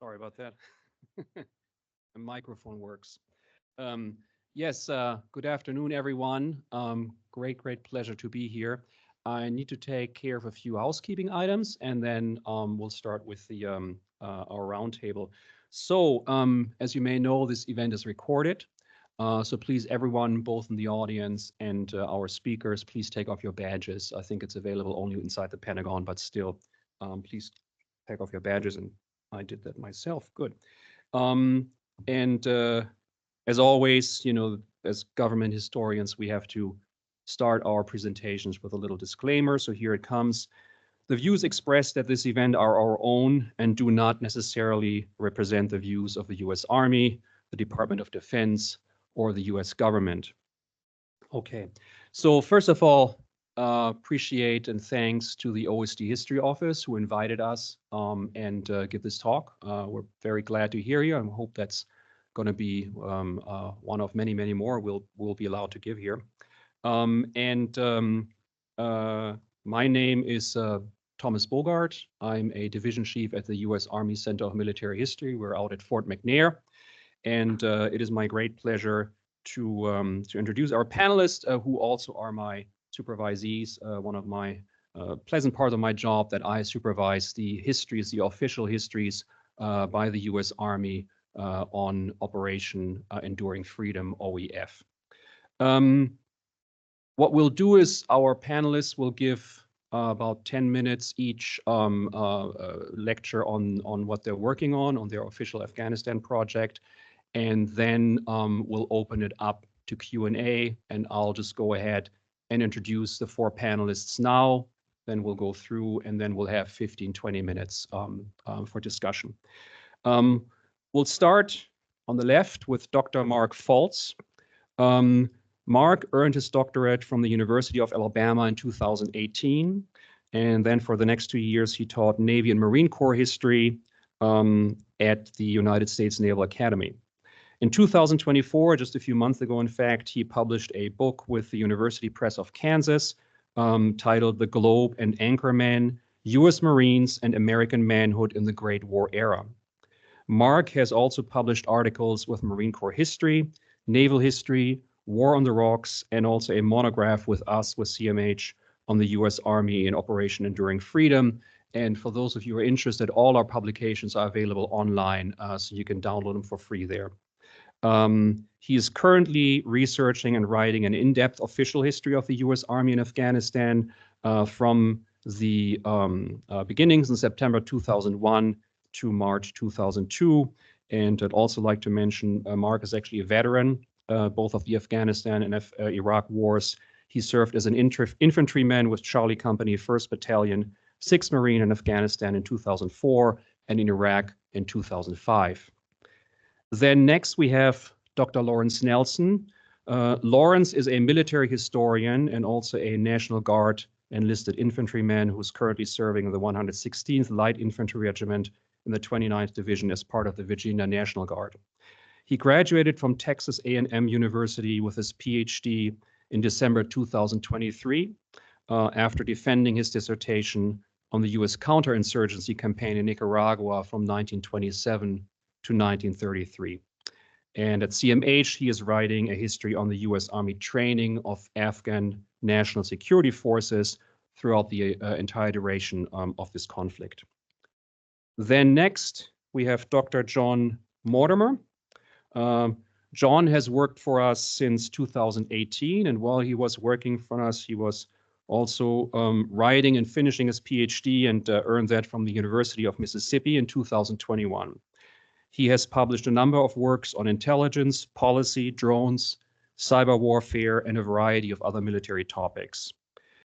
Sorry about that. The microphone works. Um, yes, good afternoon, everyone. Great pleasure to be here. I need to take care of a few housekeeping items, and then we'll start with our roundtable. So, as you may know, this event is recorded. So please, everyone, both in the audience and our speakers, please take off your badges. I think it's available only inside the Pentagon, but still, please take off your badges. And I did that myself. Good. And as always, as government historians, we have to start our presentations with a little disclaimer. So here it comes. The views expressed at this event are our own and do not necessarily represent the views of the U.S. Army, the Department of Defense, or the U.S. government. Okay, so first of all, appreciate and thanks to the OSD History Office who invited us and give this talk. We're very glad to hear you. I hope that's going to be one of many more we'll be allowed to give here. My name is Thomas Bogart. I'm a division chief at the U.S. Army Center of Military History. We're out at Fort McNair, and it is my great pleasure to introduce our panelists, who also are my supervisees. One of my pleasant parts of my job that I supervise the histories, the official histories by the U.S. Army on Operation Enduring Freedom, OEF. What we'll do is our panelists will give about 10 minutes each lecture on what they're working on their official Afghanistan project, and then we'll open it up to Q&A, and I'll just go ahead and introduce the four panelists now. Then we'll go through, and then we'll have 15-20 minutes for discussion. We'll start on the left with Dr. Mark Fultz. Mark earned his doctorate from the University of Alabama in 2018. And then for the next 2 years, he taught Navy and Marine Corps history at the United States Naval Academy. In 2024, just a few months ago, in fact, he published a book with the University Press of Kansas titled The Globe and Anchorman, U.S. Marines and American Manhood in the Great War Era. Mark has also published articles with Marine Corps History, Naval History, War on the Rocks, and also a monograph with us, with CMH, on the U.S. Army in Operation Enduring Freedom. And for those of you who are interested, all our publications are available online, so you can download them for free there. He is currently researching and writing an in-depth official history of the U.S. Army in Afghanistan from the beginnings in September 2001 to March 2002. And I'd also like to mention Mark is actually a veteran, both of the Afghanistan and Iraq wars. He served as an infantryman with Charlie Company, 1st Battalion, 6th Marine in Afghanistan in 2004 and in Iraq in 2005. Then next we have Dr. Lawrence Nelson. Lawrence is a military historian and also a National Guard enlisted infantryman who's currently serving in the 116th Light Infantry Regiment in the 29th Division as part of the Virginia National Guard. He graduated from Texas A&M University with his PhD in December 2023 after defending his dissertation on the U.S. counterinsurgency campaign in Nicaragua from 1927 to 1933. And at CMH, he is writing a history on the U.S. Army training of Afghan national security forces throughout the entire duration of this conflict. Then next, we have Dr. John Mortimer. John has worked for us since 2018, and while he was working for us, he was also writing and finishing his PhD and earned that from the University of Mississippi in 2021. He has published a number of works on intelligence, policy, drones, cyber warfare, and a variety of other military topics.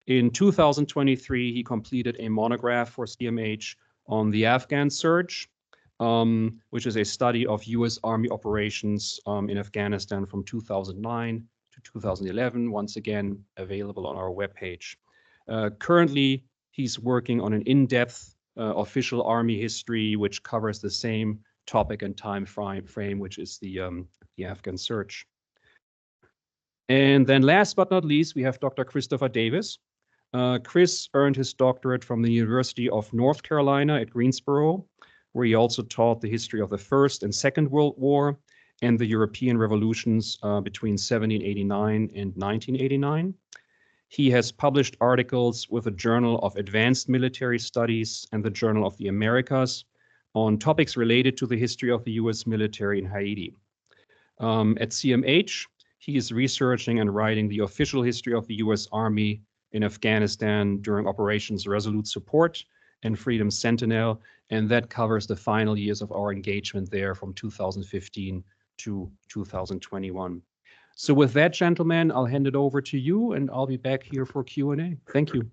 In 2023, he completed a monograph for CMH on the Afghan Surge, which is a study of U.S. Army operations in Afghanistan from 2009 to 2011, once again available on our webpage. Currently, he's working on an in-depth official Army history, which covers the same topic and time frame, which is the Afghan Surge. And then last but not least, we have Dr. Christopher Davis. Chris earned his doctorate from the University of North Carolina at Greensboro. where he also taught the history of the First and Second World War and the European revolutions between 1789 and 1989. He has published articles with the Journal of Advanced Military Studies and the Journal of the Americas on topics related to the history of the US military in Haiti. At CMH, he is researching and writing the official history of the US Army in Afghanistan during Operations Resolute Support and Freedom Sentinel, and that covers the final years of our engagement there from 2015 to 2021. So with that, gentlemen, I'll hand it over to you, and I'll be back here for Q&A. Thank you.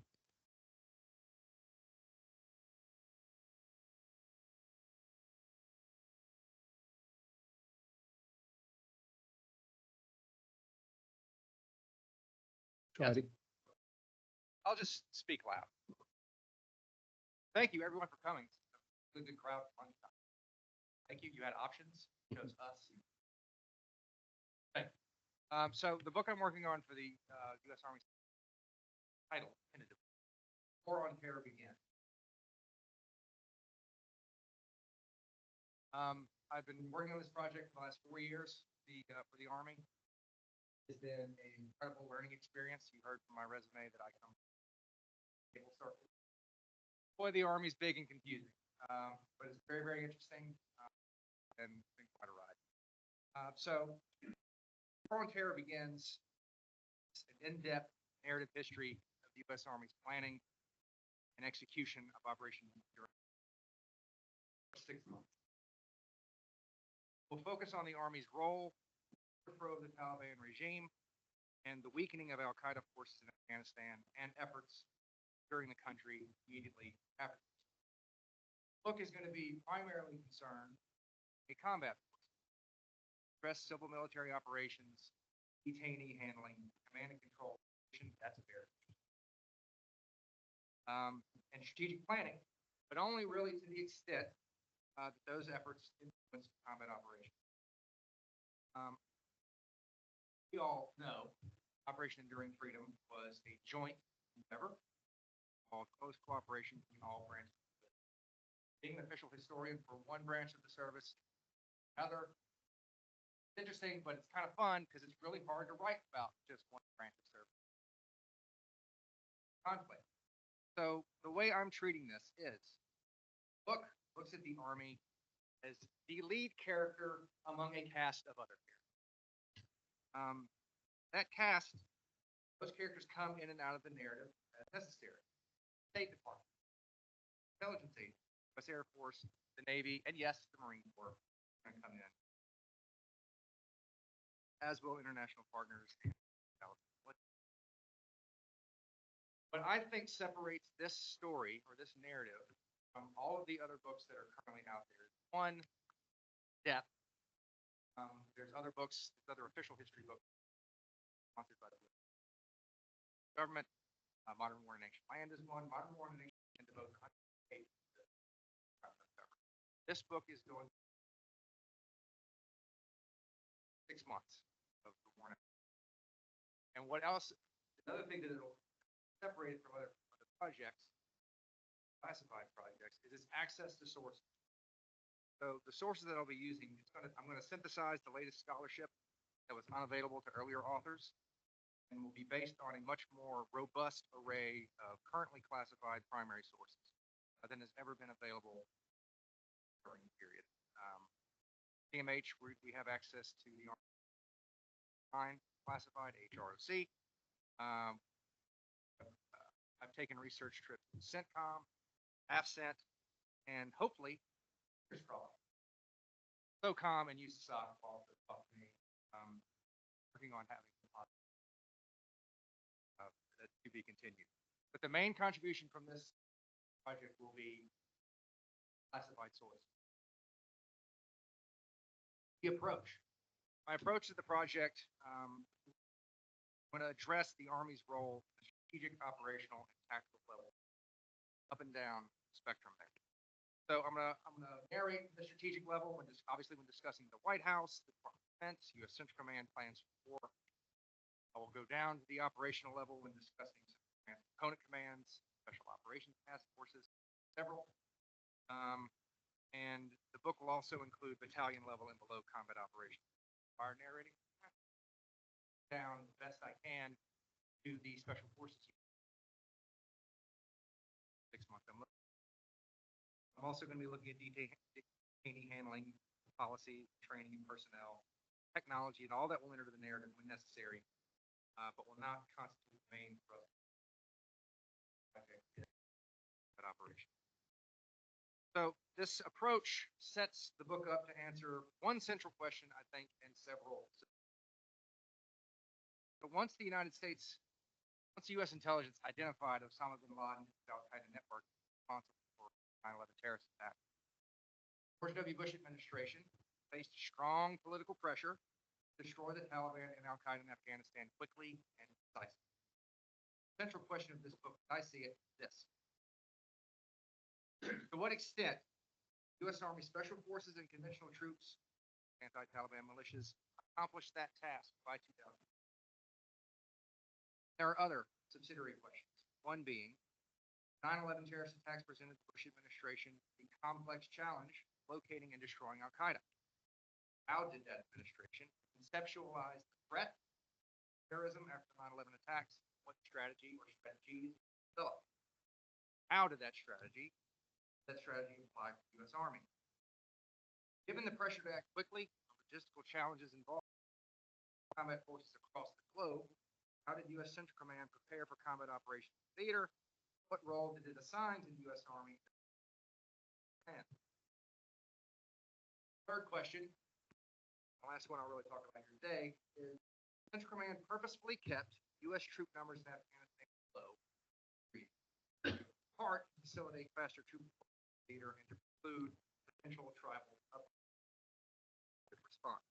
Yes. I'll just speak loud. Thank you, everyone, for coming. Good crowd. Fun time. Thank you. You had options. You chose us. Okay. So the book I'm working on for the U.S. Army title, War on Terror Began. I've been working on this project for the last 4 years for the Army. It's been an incredible learning experience. You heard from my resume that I come from cable circle. Boy, the Army's big and confusing, but it's very, very interesting and been quite a ride. So, War on Terror begins an in-depth narrative history of the U.S. Army's planning and execution of Operation during 6 months. We'll focus on the Army's role to overthrow the Taliban regime and the weakening of al-Qaeda forces in Afghanistan and efforts during the country immediately after. The book is going to be primarily concerned with combat forces, address civil military operations, detainee handling, command and control. That's a very and strategic planning, but only really to the extent that those efforts influence combat operations. We all know Operation Enduring Freedom was a joint endeavor of close cooperation between all branches. Being an official historian for one branch of the service, another, it's interesting, but it's kind of fun because it's really hard to write about just one branch of service. Conflict. So the way I'm treating this is, the book looks at the Army as the lead character among a cast of other characters. That cast, those characters come in and out of the narrative as necessary. State Department, intelligence agency, U.S. Air Force, the Navy, and yes, the Marine Corps are going to come in, as will international partners. What I think separates this story or this narrative from all of the other books that are currently out there is, one, depth. There's other books, other official history books sponsored by the government. Modern War in Ancient Land is one. Modern War in Ancient Land devotes 100 pages to the government. This book is going 6 months of the war. And what else? Another thing that it'll separate it from other projects, classified projects, is its access to sources. So the sources that I'll be using, I'm going to synthesize the latest scholarship that was unavailable to earlier authors, and will be based on a much more robust array of currently classified primary sources than has ever been available during the period. CMH, we have access to the classified HROC. I've taken research trips to CENTCOM, AFCENT, and hopefully SOCOM and USASOC also talk to me, working on having to be continued. But the main contribution from this project will be classified sources. The approach. My approach to the project, I'm going to address the Army's role at the strategic, operational, and tactical level, up and down the spectrum there. So I'm gonna narrate the strategic level when obviously when discussing the White House, the Department of Defense, U.S. Central Command plans for war. I will go down to the operational level when discussing component commands, special operations task forces, several, and The book will also include battalion level and below combat operations. Our narrating down the best I can to the special forces. 6 months. I'm also going to be looking at detainee handling, policy, training, and personnel, technology, and all that will enter the narrative when necessary, but will not constitute the main thrust of that operation. So this approach sets the book up to answer one central question, I think, and several. But once the U.S. intelligence identified Osama bin Laden and the Al-Qaeda network responsible for 9/11 terrorist attack, George W. Bush administration faced strong political pressure to destroy the Taliban and Al-Qaeda in Afghanistan quickly and decisively. The central question of this book, as I see it, is this. To what extent U.S. Army Special Forces and conventional troops, anti-Taliban militias, accomplished that task by 2000? There are other subsidiary questions. One being, 9/11 terrorist attacks presented the Bush administration a complex challenge locating and destroying Al-Qaeda. How did that administration conceptualize the threat of terrorism after the 9/11 attacks? What strategy or strategies developed? How did that strategy apply to the U.S. Army? Given the pressure to act quickly, logistical challenges involved combat forces across the globe, how did U.S. Central Command prepare for combat operations in theater? What role did it assign to the U.S. Army? And third question, the last one I'll really talk about here today, is Central Command purposefully kept U.S. troop numbers in Afghanistan low, part to facilitate faster troop theater and to preclude potential tribal response.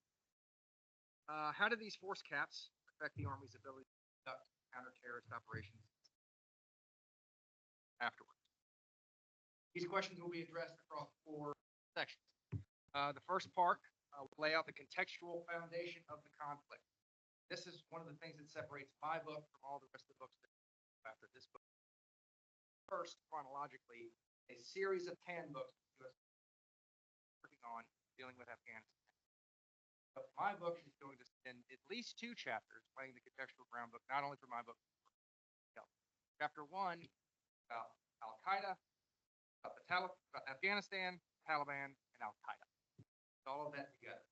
How did these force caps affect the Army's ability to conduct counter-terrorist operations afterwards? These questions will be addressed across 4 sections. The first part will lay out the contextual foundation of the conflict. This is one of the things that separates my book from all the rest of the books that after this book. First, chronologically, a series of 10 books U.S. working on dealing with Afghanistan. But my book is going to spend at least 2 chapters laying the contextual groundwork, not only for my book. Chapter 1 about Al-Qaeda, about Afghanistan, Taliban, and Al-Qaeda. All of that together.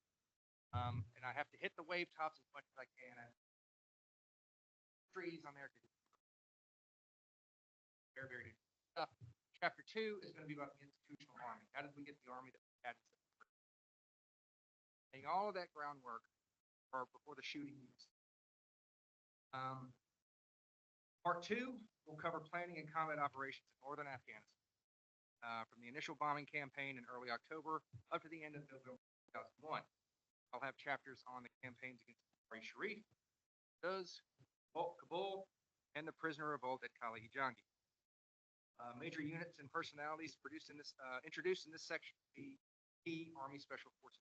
And I have to hit the wave tops as much as I can. And trees on there. Very, very good stuff. Chapter 2 is going to be about the institutional army. How did we get the army that we had? Laying all of that groundwork before the shooting. Part 2 will cover planning and combat operations in northern Afghanistan, from the initial bombing campaign in early October up to the end of November 2001. I'll have chapters on the campaigns against Sharif, Kabul, and the prisoner revolt at Kala-Hijangi. Major units and personalities introduced in this section will be key Army Special Forces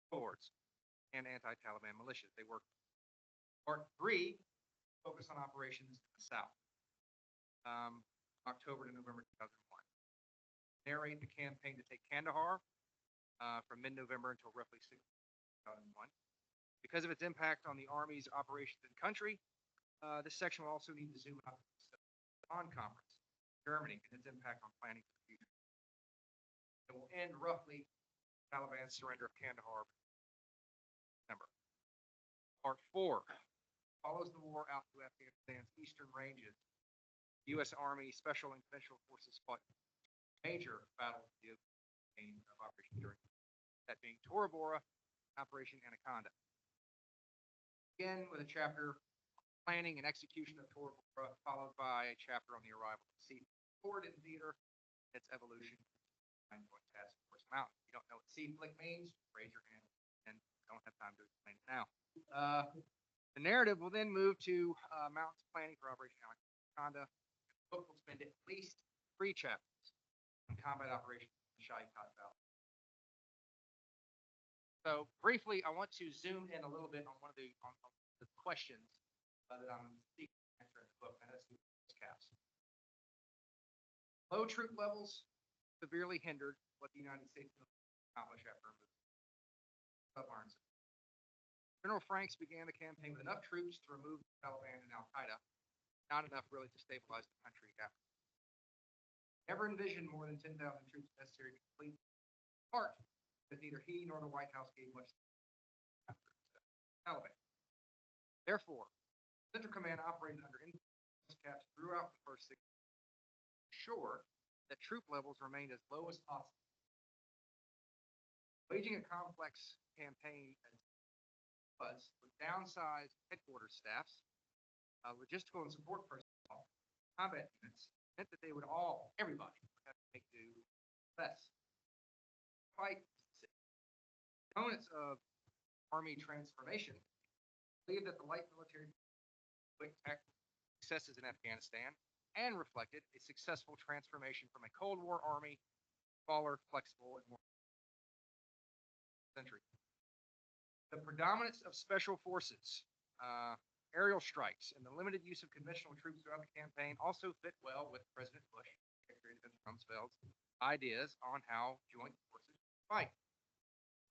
forwards and anti-Taliban militias. They work. Part 3 focus on operations in the south, October to November 2001. Narrate the campaign to take Kandahar from mid-November until roughly 2001. Because of its impact on the Army's operations in country, this section will also need to zoom out to the Bonn Conference, Germany, and its impact on planning for the future. It will end roughly Taliban's surrender of Kandahar in December. Part 4 follows the war out to Afghanistan's eastern ranges. U.S. Army Special and Conventional Forces fought major battles of Operation during that being Tora Bora, Operation Anaconda. Again, with a chapter planning and execution of Tora Bora, followed by a chapter on the arrival of Sea Flick in theater, its evolution. Task Force Mountain. If you don't know what Sea Flick means, raise your hand, and don't have time to explain it now. The narrative will then move to mountains planning for Operation Anaconda. The book will spend at least 3 chapters on combat operations in the Shai-Kot Valley. So briefly, I want to zoom in a little bit on one of the questions that I'm seeking to answer in the book, and that's the caps. Low troop levels severely hindered what the United States accomplished after sub-Marines. General Franks began the campaign with enough troops to remove the Taliban and Al-Qaeda, not enough really to stabilize the country after. Never envisioned more than 10,000 troops necessary to complete the part, but neither he nor the White House gave much after the Taliban. Therefore, Central Command operated under caps throughout the first 6 months, sure that troop levels remained as low as possible. Waging a complex campaign was with downsized headquarters staffs, logistical and support personnel, combat units, meant that they would everybody would have to make do less. Fight opponents of Army transformation believed that the light military successes in Afghanistan and reflected a successful transformation from a Cold War Army, smaller, flexible, and more century. The predominance of special forces, aerial strikes, and the limited use of conventional troops throughout the campaign also fit well with President Bush, Secretary of Defense Rumsfeld's ideas on how joint forces fight.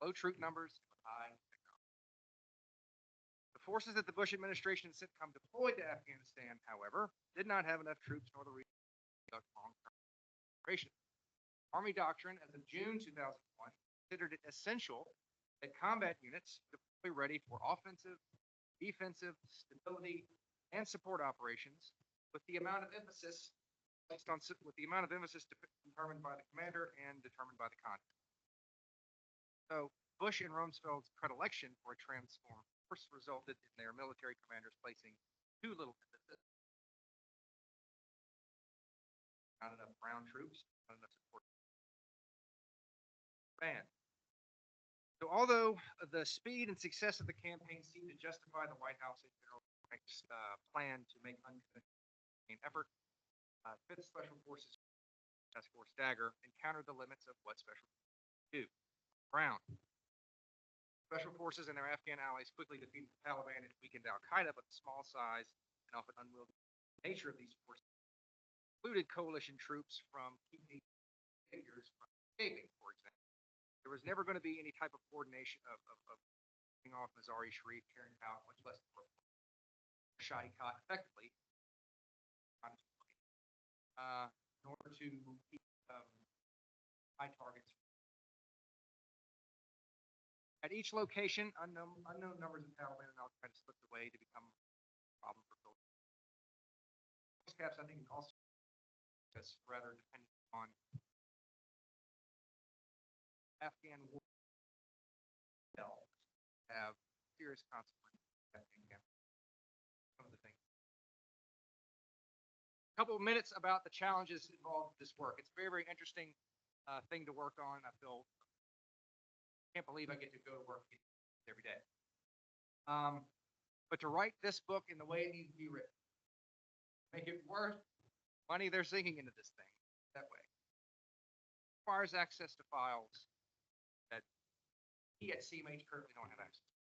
Low troop numbers, high technology. The forces that the Bush administration and CENTCOM deployed to Afghanistan, however, did not have enough troops nor the long-term operation. Army doctrine, as of June 2001, considered it essential that combat units deploy ready for offensive, defensive, stability, and support operations, with the amount of emphasis determined by the commander and determined by the contract. So Bush and Rumsfeld's predilection for a transformed force resulted in their military commanders placing too little emphasis. Not enough ground troops, not enough support. So although the speed and success of the campaign seemed to justify the White House and General Franks' plan to make unconventional effort, 5th Special Forces Task Force Dagger encountered the limits of what special forces do. Ground. Special forces and their Afghan allies quickly defeated the Taliban and weakened Al-Qaeda, but the small size and often unwieldy nature of these forces included coalition troops from keeping figures from escaping, for example. There was never going to be any type of coordination of getting off Mazar-e Sharif, carrying out, much less Shadi Khat effectively, in order to keep high targets. At each location, unknown numbers of Taliban and Al-Qaeda slipped away to become a problem for Philippines. Caps, I think, also rather dependent on Afghan war have serious consequences. Some of the things. A couple of minutes about the challenges involved with this work. It's a very, very interesting thing to work on. I can't believe I get to go to work every day. But to write this book in the way it needs to be written, make it worth money they're sinking into this thing that way, requires access to files that we at CMH currently don't have access to.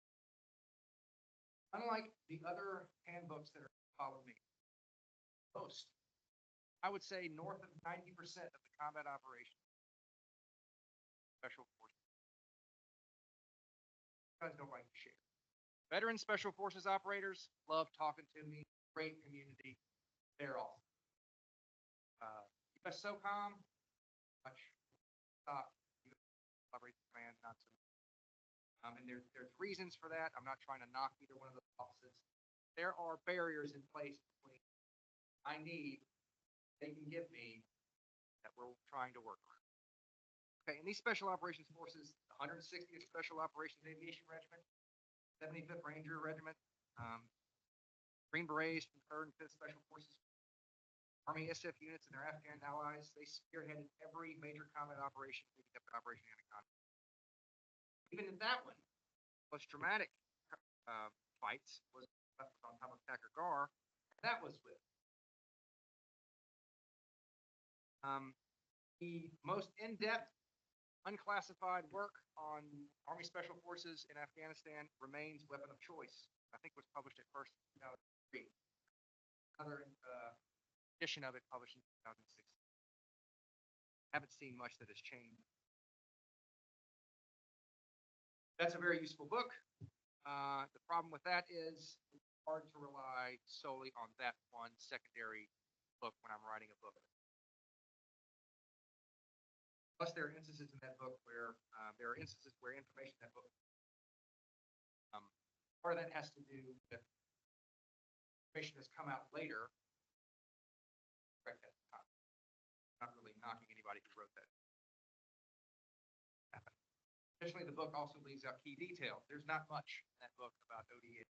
Unlike the other handbooks that are following me, most, I would say north of 90% of the combat operations, special forces, guys don't like to share. Veteran special forces operators love talking to me, great community, they're awesome. US SOCOM, much operations command, not so much. And there's reasons for that. I'm not trying to knock either one of those offices. There are barriers in place between I need, they can give me, that we're trying to work on. Okay, and these special operations forces, 160th Special Operations Aviation Regiment, 75th Ranger Regiment, Green Berets from 3rd and 5th Special Forces, Army SF units and their Afghan allies, they spearheaded every major combat operation, Operation Anaconda. Even in that one, most dramatic fights was on top of Takur Ghar. That was with the most in-depth, unclassified work on Army Special Forces in Afghanistan remains Weapon of Choice. I think was published at first in 2003. Another edition of it published in 2006. haven't seen much that has changed. That's a very useful book. The problem with that is it's hard to rely solely on that one secondary book when I'm writing a book. Plus, there are instances in that book where information in that book. Part of that has to do with information that's come out later. Correct at the time. Not really knocking anybody who wrote that. Additionally, the book also leaves out key details. There's not much in that book about ODA,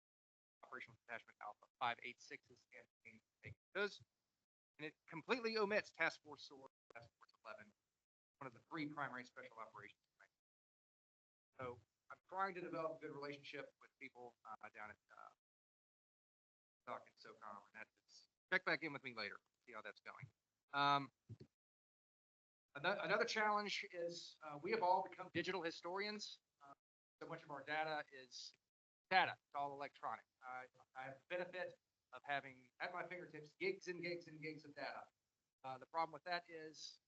Operational Detachment Alpha 586's campaign. And it completely omits Task Force SWORD, Task Force 11, one of the 3 primary special operations. So I'm trying to develop a good relationship with people down at Doc and SOCOM, and that's check back in with me later, see how that's going. Another challenge is we have all become digital historians. So much of our data is data. It's all electronic. I have the benefit of having at my fingertips gigs and gigs and gigs of data. The problem with that is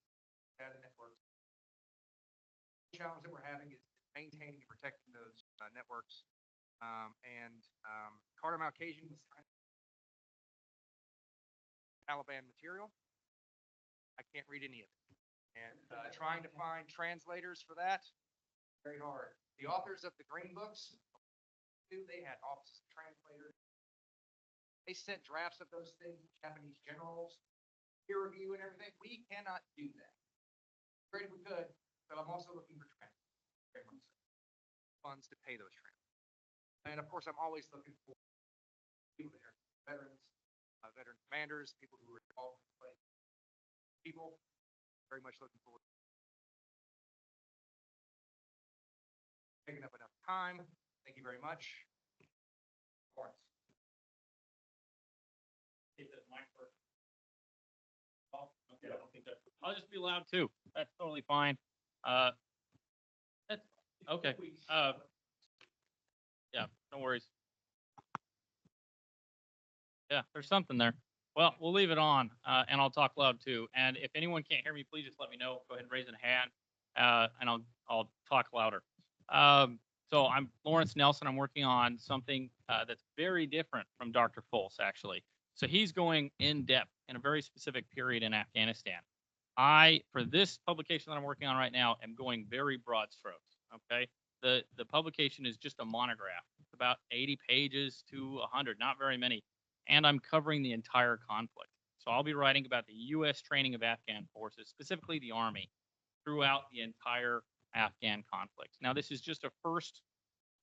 data networks. The challenge that we're having is maintaining and protecting those networks. Carter Malkasian was trying to Taliban material. I can't read any of it. And trying to find translators for that, very hard. The authors of the Green Books, they had offices of translators. They sent drafts of those things to Japanese generals, peer review and everything. We cannot do that. Great if we could, but I'm also looking for translators. Funds to pay those translators. And of course, I'm always looking for people that are veterans, veteran commanders, people who are involved in the people. Very much looking forward to taking up enough time. Thank you very much. Lawrence. Okay, I don't think that. I'll just be loud too. That's totally fine. That's okay. Yeah, no worries. Yeah, there's something there. Well, we'll leave it on, and I'll talk loud too. And if anyone can't hear me, please just let me know. Go ahead and raise a hand, and I'll talk louder. So I'm Lawrence Nelson. I'm working on something that's very different from Dr. Fultz, actually. So he's going in depth in a very specific period in Afghanistan. For this publication that I'm working on right now, am going very broad strokes. Okay, the publication is just a monograph. It's about 80 pages to 100, not very many. And I'm covering the entire conflict. So I'll be writing about the U.S. training of Afghan forces, specifically the Army, throughout the entire Afghan conflict. Now, this is just a first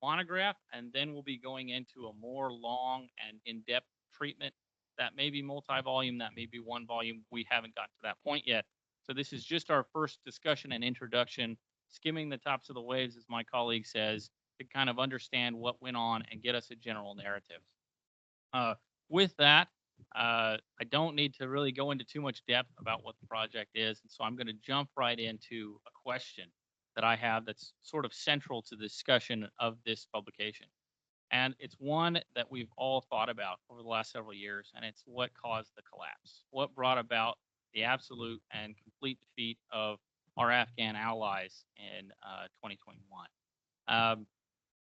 monograph, and then we'll be going into a more long and in-depth treatment. That may be multi-volume, that may be one volume. We haven't got to that point yet. So this is just our first discussion and introduction, skimming the tops of the waves, as my colleague says, to kind of understand what went on and get us a general narrative. With that, I don't need to really go into too much depth about what the project is, and so I'm going to jump right into a question that I have that's sort of central to the discussion of this publication. And it's one that we've all thought about over the last several years, and it's what caused the collapse, what brought about the absolute and complete defeat of our Afghan allies in 2021.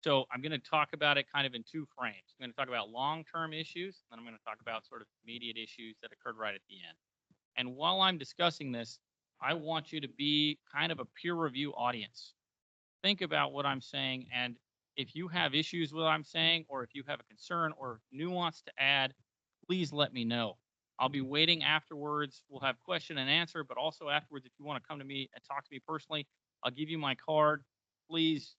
So I'm going to talk about it kind of in 2 frames. I'm going to talk about long-term issues, and then I'm going to talk about sort of immediate issues that occurred right at the end. And while I'm discussing this, I want you to be kind of a peer review audience. Think about what I'm saying, and if you have issues with what I'm saying, or if you have a concern or nuance to add, please let me know. I'll be waiting afterwards. We'll have question and answer, but also afterwards, if you want to come to me and talk to me personally, I'll give you my card. Please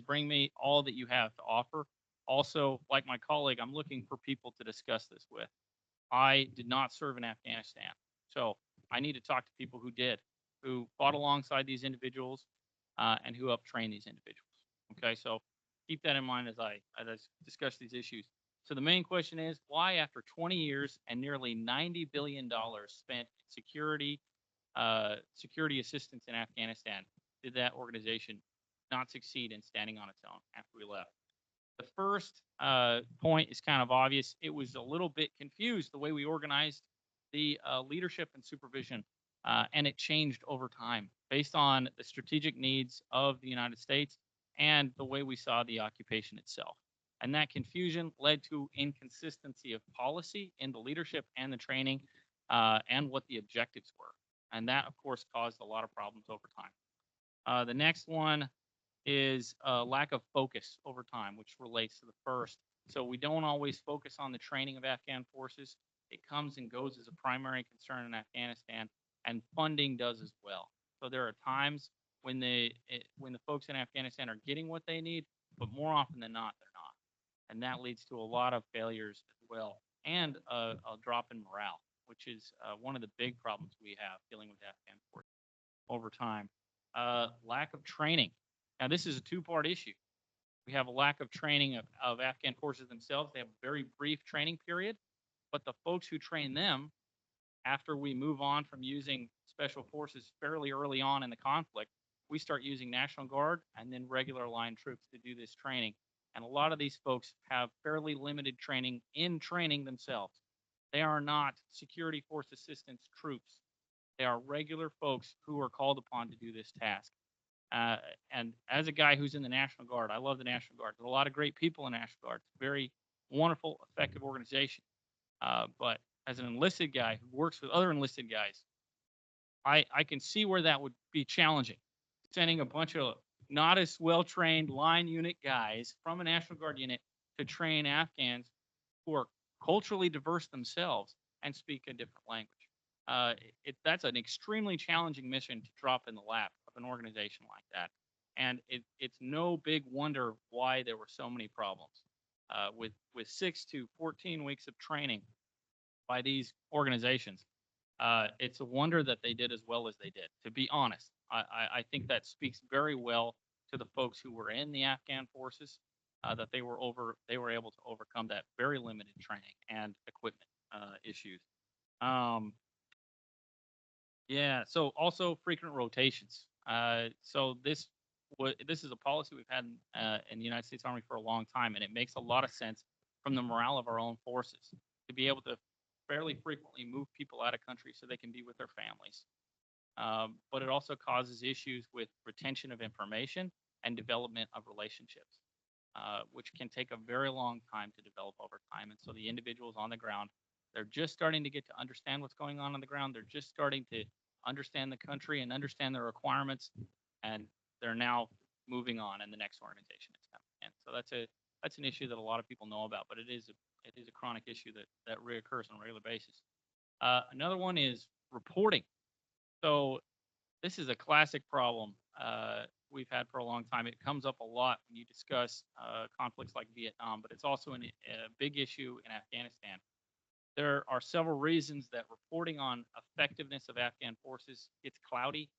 bring me all that you have to offer. Also, like my colleague, I'm looking for people to discuss this with. I did not serve in Afghanistan, so I need to talk to people who did, who fought alongside these individuals, and who helped train these individuals. Okay, so keep that in mind as I discuss these issues. So the main question is, why after 20 years and nearly $90 billion spent in security assistance in Afghanistan, did that organization not succeed in standing on its own after we left? The first point is kind of obvious. It was a little bit confused the way we organized the leadership and supervision and it changed over time based on the strategic needs of the United States and the way we saw the occupation itself. And that confusion led to inconsistency of policy in the leadership and the training and what the objectives were. And that, of course, caused a lot of problems over time. The next one is lack of focus over time, which relates to the first. So we don't always focus on the training of Afghan forces. It comes and goes as a primary concern in Afghanistan, and funding does as well. So there are times when the folks in Afghanistan are getting what they need, but more often than not, they're not. And that leads to a lot of failures as well, and a drop in morale, which is one of the big problems we have dealing with Afghan forces over time. Lack of training. Now, this is a two-part issue. We have a lack of training of Afghan forces themselves. They have a very brief training period, but the folks who train them, after we move on from using special forces fairly early on in the conflict, we start using National Guard and then regular line troops to do this training. And a lot of these folks have fairly limited training in training themselves. They are not security force assistance troops. They are regular folks who are called upon to do this task. And as a guy who's in the National Guard, I love the National Guard. There's a lot of great people in the National Guard. It's a very wonderful, effective organization. But as an enlisted guy who works with other enlisted guys, I can see where that would be challenging. Sending a bunch of not as well-trained line unit guys from a National Guard unit to train Afghans who are culturally diverse themselves and speak a different language. That's an extremely challenging mission to drop in the lap of an organization like that. And it's no big wonder why there were so many problems. With 6 to 14 weeks of training by these organizations, it's a wonder that they did as well as they did, to be honest. I think that speaks very well to the folks who were in the Afghan forces, that they were able to overcome that very limited training and equipment issues. Yeah, so also frequent rotations. So this is a policy we've had in the United States Army for a long time, and it makes a lot of sense from the morale of our own forces to be able to fairly frequently move people out of country so they can be with their families. But it also causes issues with retention of information and development of relationships, which can take a very long time to develop over time. And so the individuals on the ground, they're just starting to get to understand what's going on the ground. They're just starting to understand the country and understand their requirements, and they're now moving on, and the next organization is coming in. So that's an issue that a lot of people know about, but it is a chronic issue that reoccurs on a regular basis. Another one is reporting. So this is a classic problem we've had for a long time. It comes up a lot when you discuss conflicts like Vietnam, but it's also a big issue in Afghanistan. There are several reasons that reporting on effectiveness of Afghan forces gets cloudy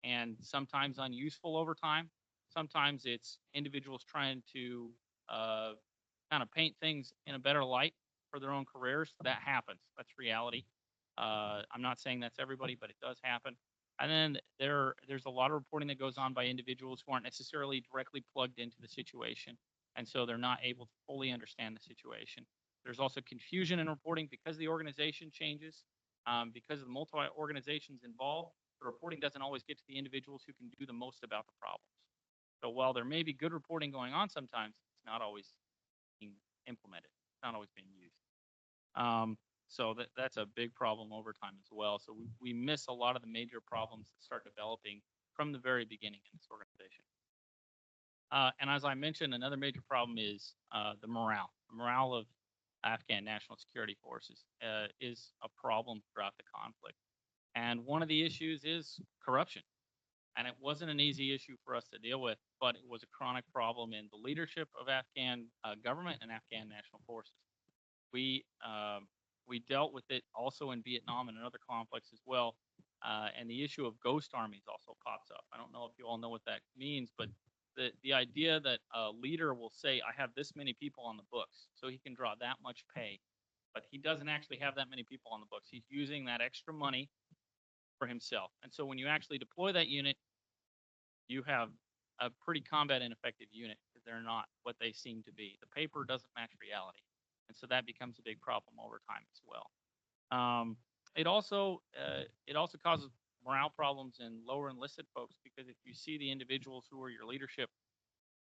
and sometimes unuseful over time. Sometimes it's individuals trying to kind of paint things in a better light for their own careers. That happens. That's reality. I'm not saying that's everybody, but it does happen. And then there's a lot of reporting that goes on by individuals who aren't necessarily directly plugged into the situation, and so they're not able to fully understand the situation. There's also confusion in reporting because the organization changes, because of the multiple organizations involved. The reporting doesn't always get to the individuals who can do the most about the problems. So while there may be good reporting going on sometimes, it's not always being implemented. It's not always being used. So that's a big problem over time as well. So we miss a lot of the major problems that start developing from the very beginning in this organization. And as I mentioned, another major problem is the morale. The morale of Afghan national security forces is a problem throughout the conflict. And one of the issues is corruption. And it wasn't an easy issue for us to deal with, but it was a chronic problem in the leadership of Afghan government and Afghan national forces. We dealt with it also in Vietnam and in other conflicts as well. And the issue of ghost armies also pops up. I don't know if you all know what that means, but the idea that a leader will say, I have this many people on the books, so he can draw that much pay, but he doesn't actually have that many people on the books. He's using that extra money for himself. And so when you actually deploy that unit, you have a pretty combat ineffective unit because they're not what they seem to be. The paper doesn't match reality. And so that becomes a big problem over time as well. it also causes morale problems in lower enlisted folks because if you see the individuals who are your leadership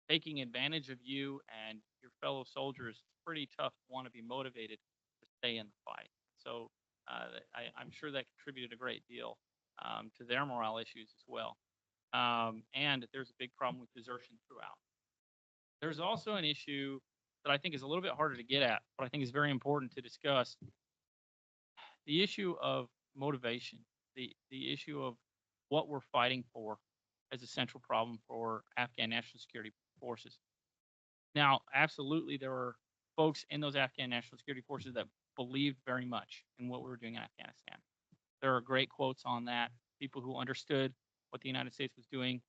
taking advantage of you and your fellow soldiers, it's pretty tough to want to be motivated to stay in the fight. So I'm sure that contributed a great deal to their morale issues as well. And there's a big problem with desertion throughout. There's also an issue that I think is a little bit harder to get at, but I think is very important to discuss. The issue of motivation, the issue of what we're fighting for as a central problem for Afghan national security forces. Now, absolutely, there were folks in those Afghan national security forces that believed very much in what we were doing in Afghanistan. There are great quotes on that. People who understood what the United States was doing,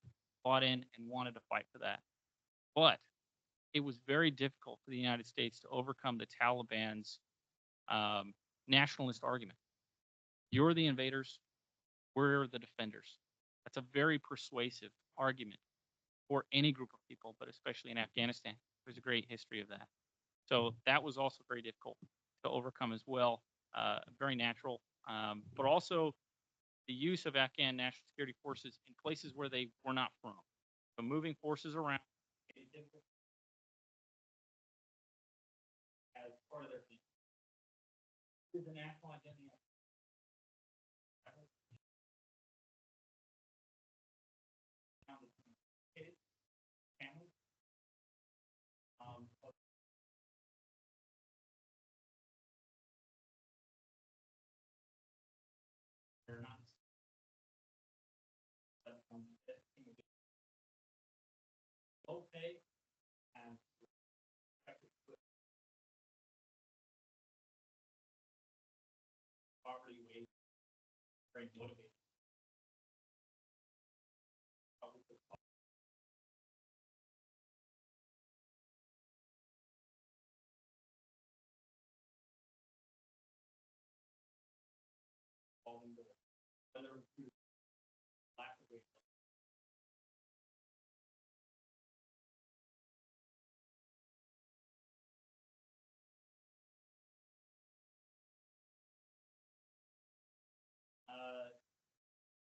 bought in, and wanted to fight for that. But it was very difficult for the United States to overcome the Taliban's nationalist argument. You're the invaders, we're the defenders. That's a very persuasive argument for any group of people, but especially in Afghanistan. There's a great history of that. So that was also very difficult to overcome as well. Very natural, but also the use of Afghan national security forces in places where they were not from. So moving forces around as part of their team. Is the national identity. They're not okay and property wage very motivated. Whether through lack of wage.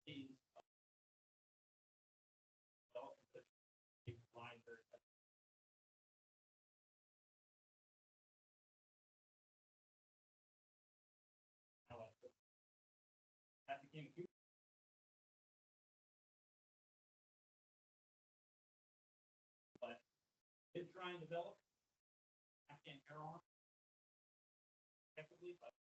These that became but did try and develop Afghan air arm effectively, but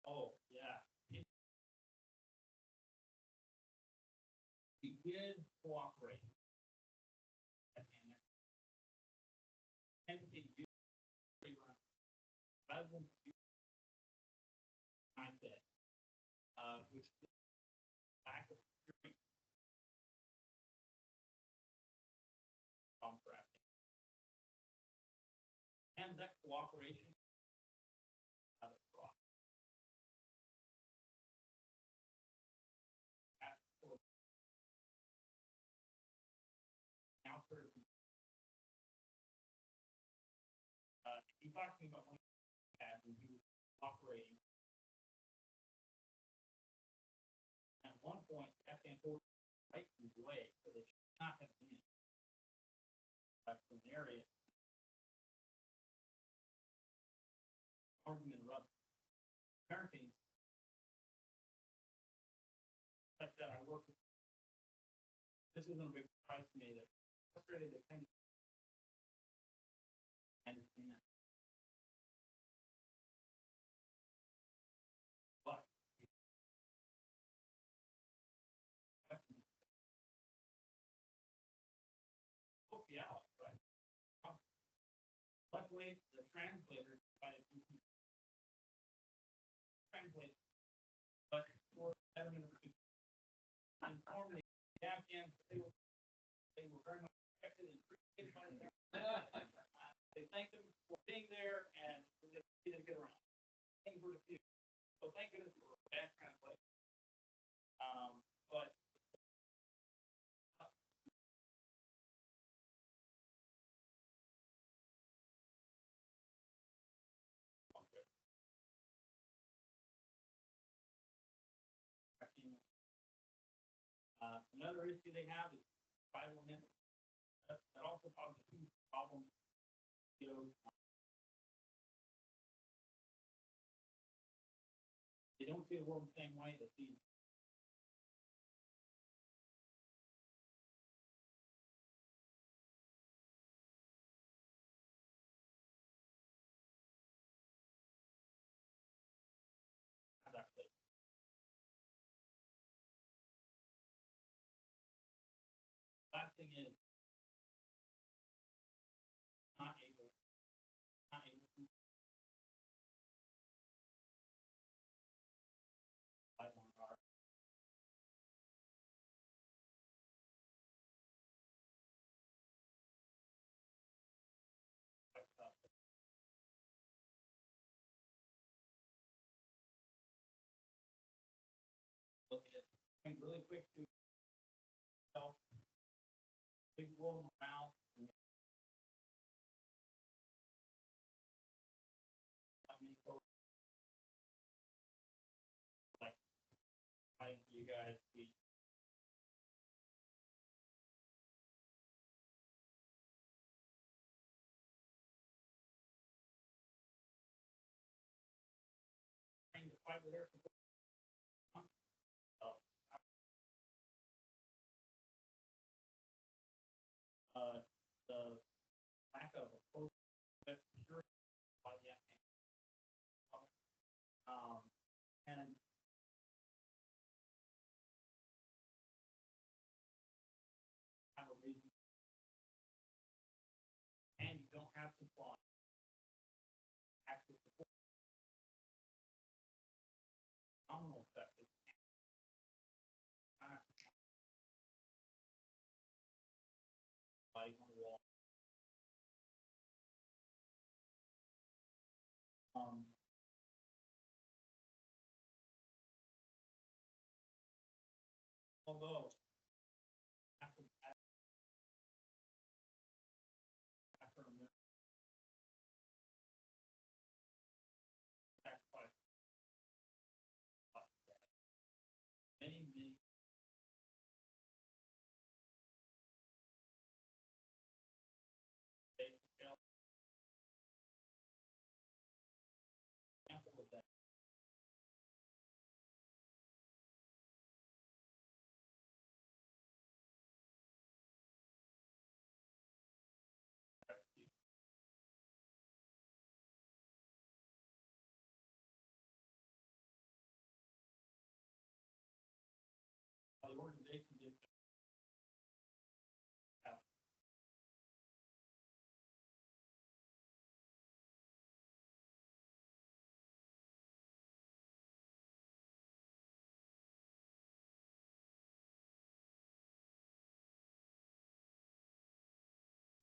oh yeah, we did cooperate. And they do rather than mindset, which is lack of strength contract. And that cooperation out of fraud. You're talking about when he was operating. At one point, Afghan forces right in the way, so they should not have been from an area. Argument rub. Americans, like that, I work with. This isn't a big surprise to me that frustrated the kind of understand. But yeah, right. Luckily, the translator decided to translate, but for 7 minutes, informed the Afghans they were very much affected and appreciated by them. They thanked them for being there and they didn't get around. Things were diffused. So thank goodness for that translation. But Another issue they have is tribal members. That also causes a huge problem. You know, they don't see the world the same way. They see that place. Last thing is not able to fight on our stuff. Look at it really quick to yourself. Big blow in the mouth. Like, you guys, trying to fight with her. The lack of appropriate security by the and have a reason, and you don't have supply. Actual support. Nominal effect is fighting on the wall. Although after a minute, sacrifice many days ago, example of that. The organization did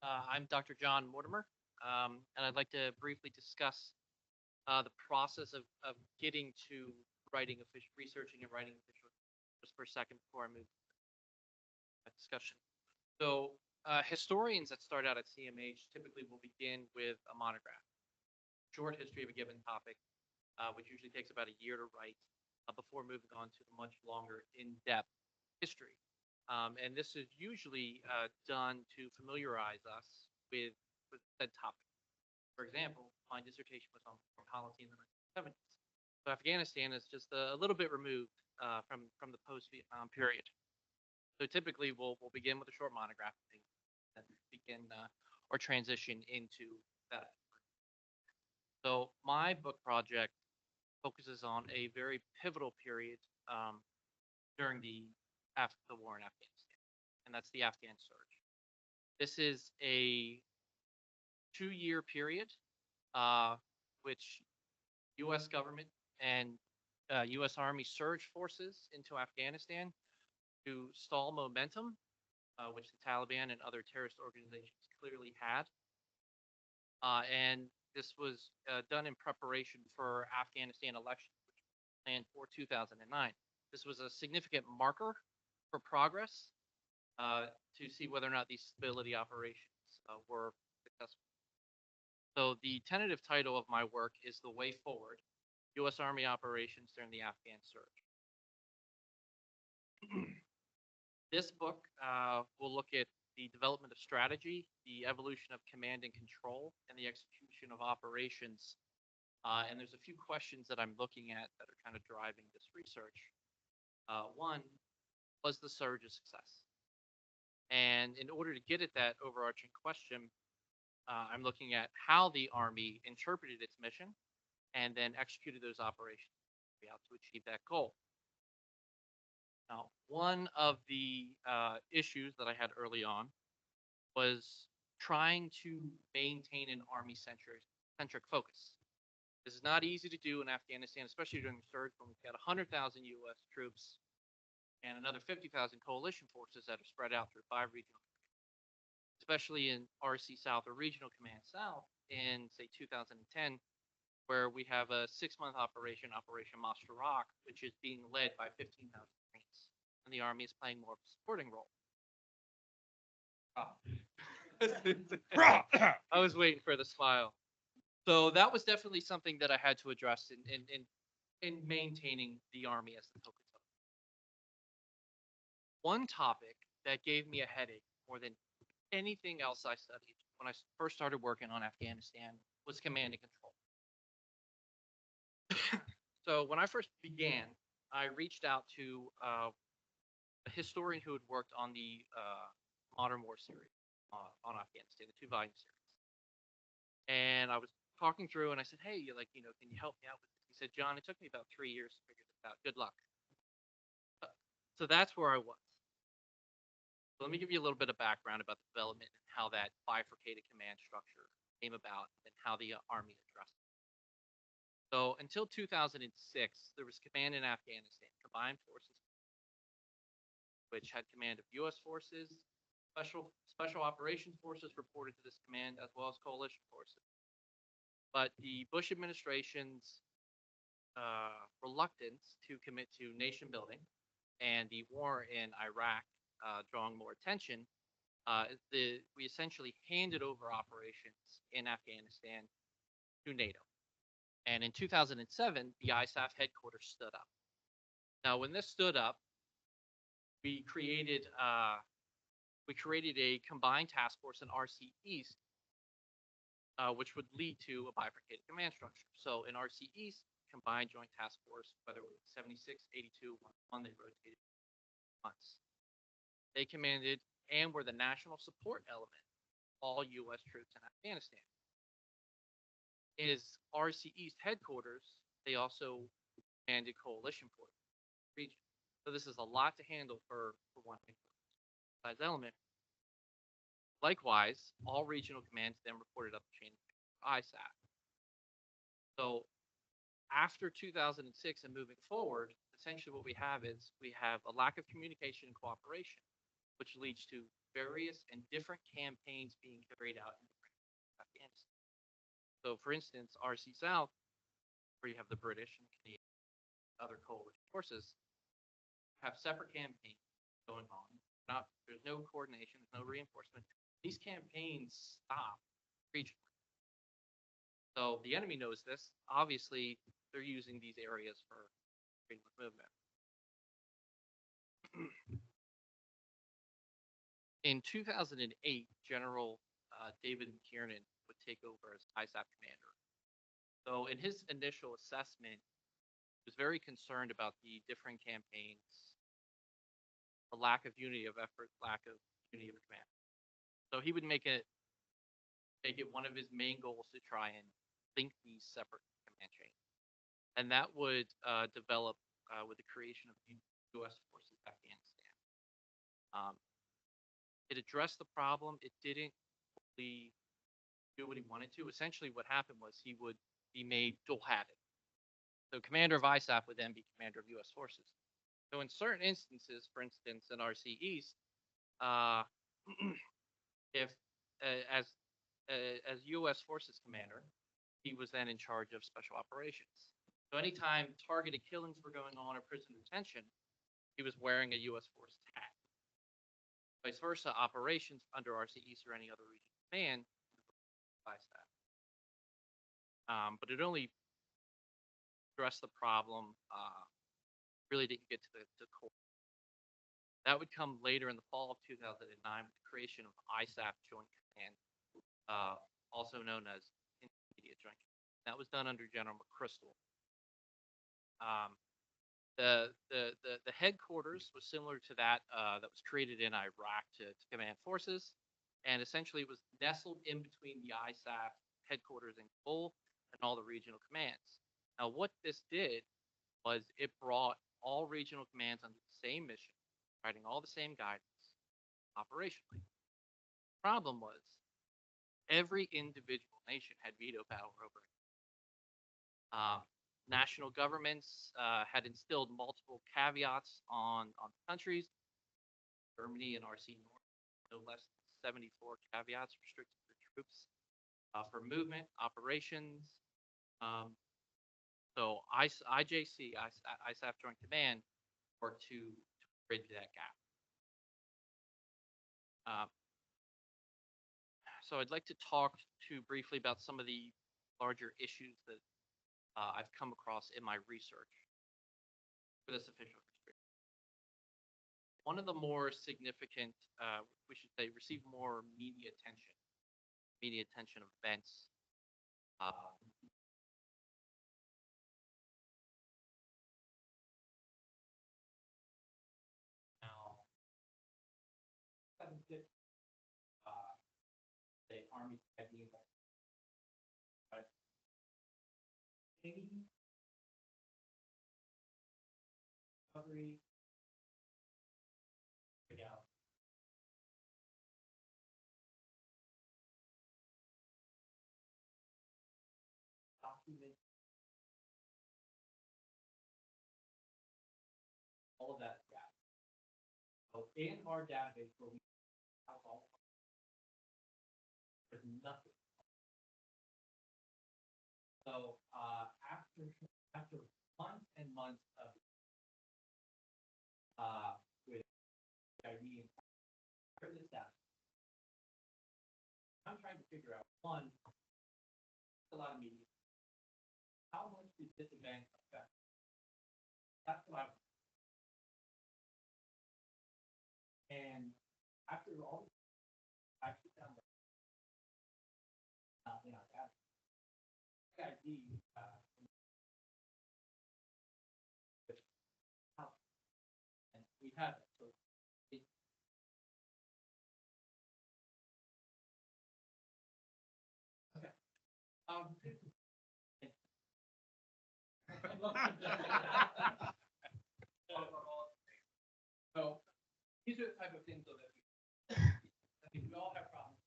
I'm Dr. John Mortimer, and I'd like to briefly discuss the process of getting to writing official, researching and writing official just for a second before I move to my discussion. So historians that start out at CMH typically will begin with a monograph, short history of a given topic, which usually takes about a year to write before moving on to the much longer in-depth history. And this is usually done to familiarize us with said topic. For example, my dissertation was on foreign policy in the 1970s. So Afghanistan is just a little bit removed from the post-Vietnam period. So typically we'll begin with a short monograph and begin or transition into that. So my book project focuses on a very pivotal period during the war in Afghanistan, and that's the Afghan surge. This is a 2-year period, which U.S. government and U.S. Army surge forces into Afghanistan to stall momentum, which the Taliban and other terrorist organizations clearly had. And this was done in preparation for Afghanistan elections, which were planned for 2009. This was a significant marker for progress to see whether or not these stability operations were successful. So the tentative title of my work is The Way Forward, U.S. Army Operations During the Afghan Surge. This book will look at the development of strategy, the evolution of command and control, and the execution of operations. And there's a few questions that I'm looking at that are kind of driving this research. One, was the surge a success? And in order to get at that overarching question, I'm looking at how the Army interpreted its mission and then executed those operations to achieve that goal. Now, one of the issues that I had early on was trying to maintain an Army-centric focus. This is not easy to do in Afghanistan, especially during the surge when we've got 100,000 U.S. troops and another 50,000 coalition forces that are spread out through 5 regional, especially in RC South or Regional Command South in, say, 2010, where we have a 6-month operation, Operation Master Rock, which is being led by 15,000 Marines, and the Army is playing more of a supporting role. I was waiting for the smile. So that was definitely something that I had to address in maintaining the Army as the focus. One topic that gave me a headache more than anything else I studied when I first started working on Afghanistan was command and control. So when I first began, I reached out to a historian who had worked on the Modern War series on Afghanistan, the 2-volume series. And I was talking through and I said, hey, can you help me out with this? He said, John, it took me about 3 years to figure this out. Good luck. So that's where I was. So let me give you a little bit of background about the development and how that bifurcated command structure came about and how the Army addressed it. So until 2006, there was command in Afghanistan, combined forces, which had command of U.S. forces, special operations forces reported to this command, as well as coalition forces. But the Bush administration's reluctance to commit to nation building and the war in Iraq drawing more attention, we essentially handed over operations in Afghanistan to NATO. And in 2007, the ISAF headquarters stood up. Now, when this stood up, we created a combined task force in RC East, which would lead to a bifurcated command structure. So in RC East, combined joint task force, whether it was 76, 82, 1, they rotated once. They commanded and were the national support element of all U.S. troops in Afghanistan. Is RC East headquarters, they also commanded coalition forces region. So this is a lot to handle for one size element. Likewise, all regional commands then reported up the chain of ISAF. So after 2006 and moving forward, essentially what we have is we have a lack of communication and cooperation, which leads to various and different campaigns being carried out in Afghanistan. So for instance, RC South, where you have the British and Canadian other coalition forces, have separate campaigns going on. There's no coordination, there's no reinforcement. These campaigns stop regionally. So the enemy knows this. Obviously, they're using these areas for freedom of movement. In 2008, General David McKiernan would take over as ISAF commander. So in his initial assessment, he was very concerned about the differing campaigns, the lack of unity of effort, lack of unity of command. So he would make it one of his main goals to try and link these separate command chains. And that would develop with the creation of U.S. forces in Afghanistan. It addressed the problem. It didn't really do what he wanted to. Essentially what happened was he would be made dual-hatted. So commander of ISAF would then be commander of U.S. forces. So in certain instances, for instance, in RC East, if as U.S. forces commander, he was then in charge of special operations. So anytime targeted killings were going on or prison detention, he was wearing a U.S. force hat. Vice versa, operations under RC East or any other region command by staff. But it only addressed the problem, really didn't get to the core. That would come later in the fall of 2009 with the creation of ISAF Joint Command, also known as Intermediate Joint Command. That was done under General McChrystal. The headquarters was similar to that that was created in Iraq to command forces, and essentially it was nestled in between the ISAF headquarters in Kabul and all the regional commands. Now, what this did was it brought all regional commands under the same mission, writing all the same guidance operationally. The problem was every individual nation had veto power over it. National governments had instilled multiple caveats on countries. Germany and RC North, no less than 74 caveats restricted their troops for movement, operations. So IJC, ISAF Joint Command, worked to bridge that gap. So I'd like to talk briefly about some of the larger issues that I've come across in my research for this official history. One of the more significant, we should say, received more media attention events. Now, the Army heavy but any recovery out. Document all of that data. So in our database where we have all, there's nothing. So after months and months of with ID and this out, I'm trying to figure out one, a lot of media. How much did this event affect? That's what I'm. And after all, I actually found that you know that ID and we have it. So it, okay. So these are the type of things that I think we all have problems.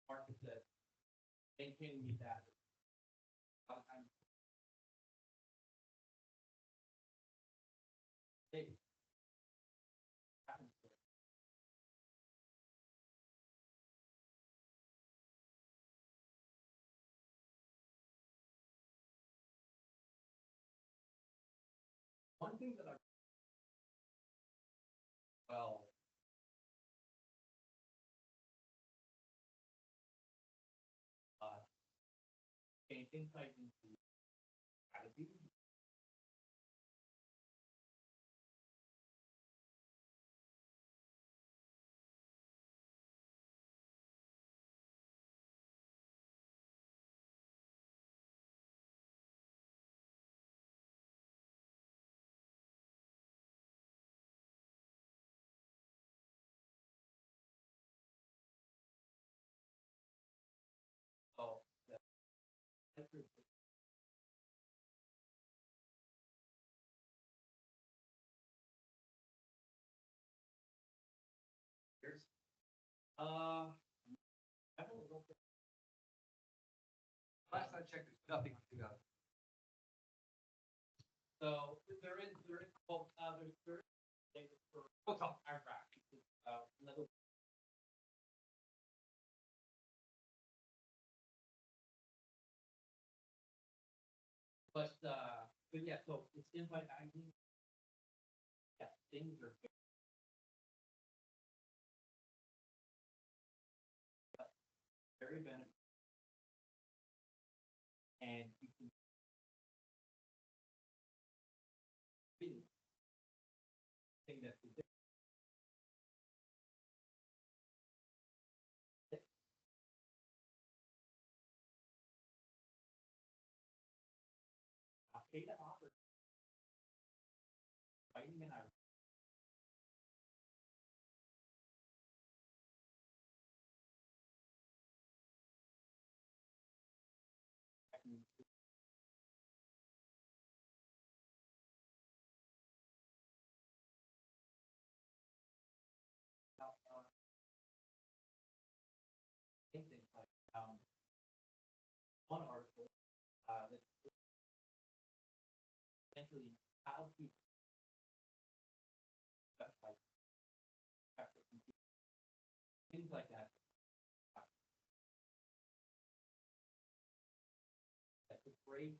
Market said maintaining these assets. A lot of times happens to it. One thing that I gain insight into strategy. So here's I don't know. Last I checked, there's nothing on 2000. So there is well, there's data for Iraq. Level. But yeah, so it's invite ID. Yeah, things are very beneficial, and you can data operator writing an things like one article that essentially how to like things like that. That's a great.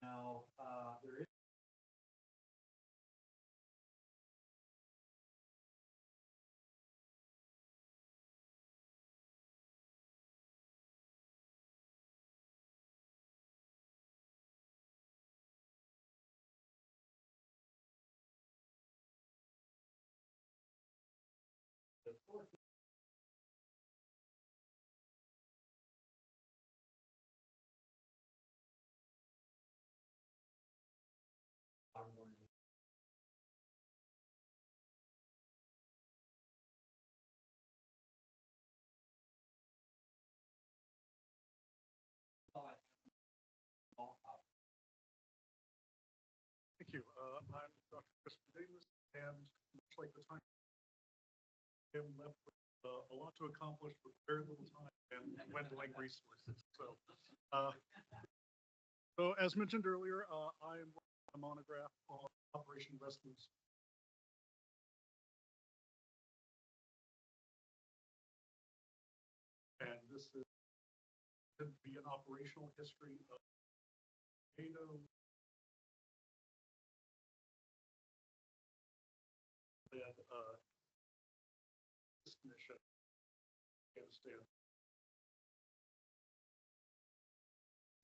Now there is. The fourth Thank you. I'm Dr. Christopher Davis, and much like the time, I'm left with a lot to accomplish with very little time and dwindling resources. So as mentioned earlier, I am working on a monograph on Operation Rescue. And this is going to be an operational history of NATO and this mission, Afghanistan,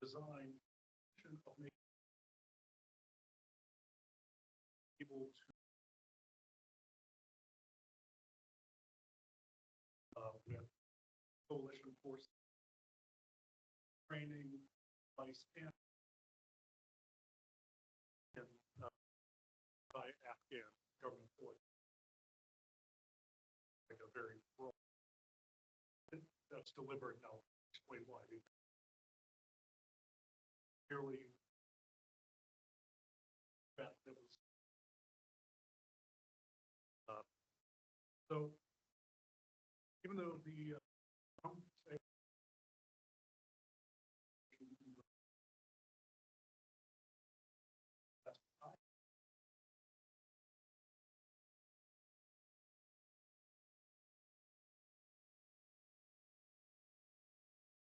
design of making able to with coalition force training, advice, and by Afghan government force. Like a very broad. That's deliberate now. Explain why. Purely that was so even though the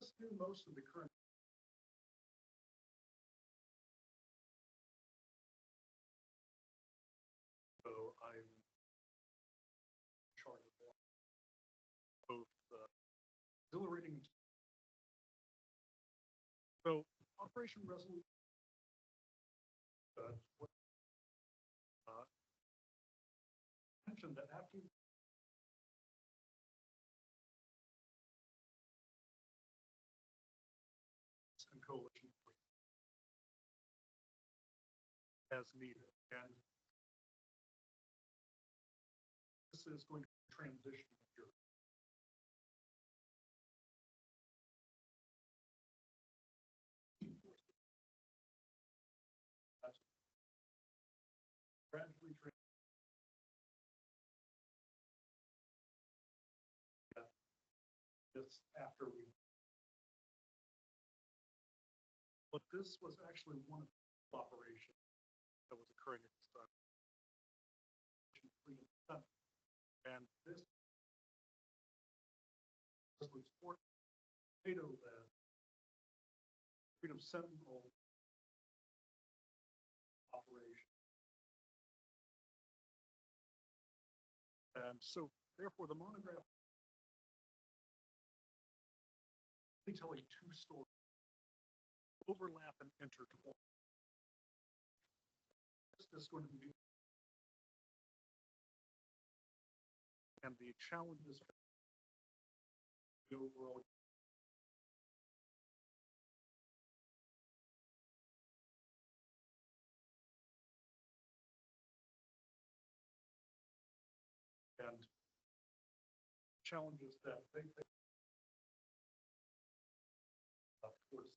let's do most of the current. So I'm in charge of both exhilarating. So Operation Resolute mentioned that after and coalition as needed, and this is going to transition here. That's gradually this after we. But this was actually one of the operations that was occurring at this time. And this was for NATO led Freedom Sentinel operation. And so therefore the monograph is telling two stories overlap and intertwine. This is going to be and the challenges the overall and challenges that they face towards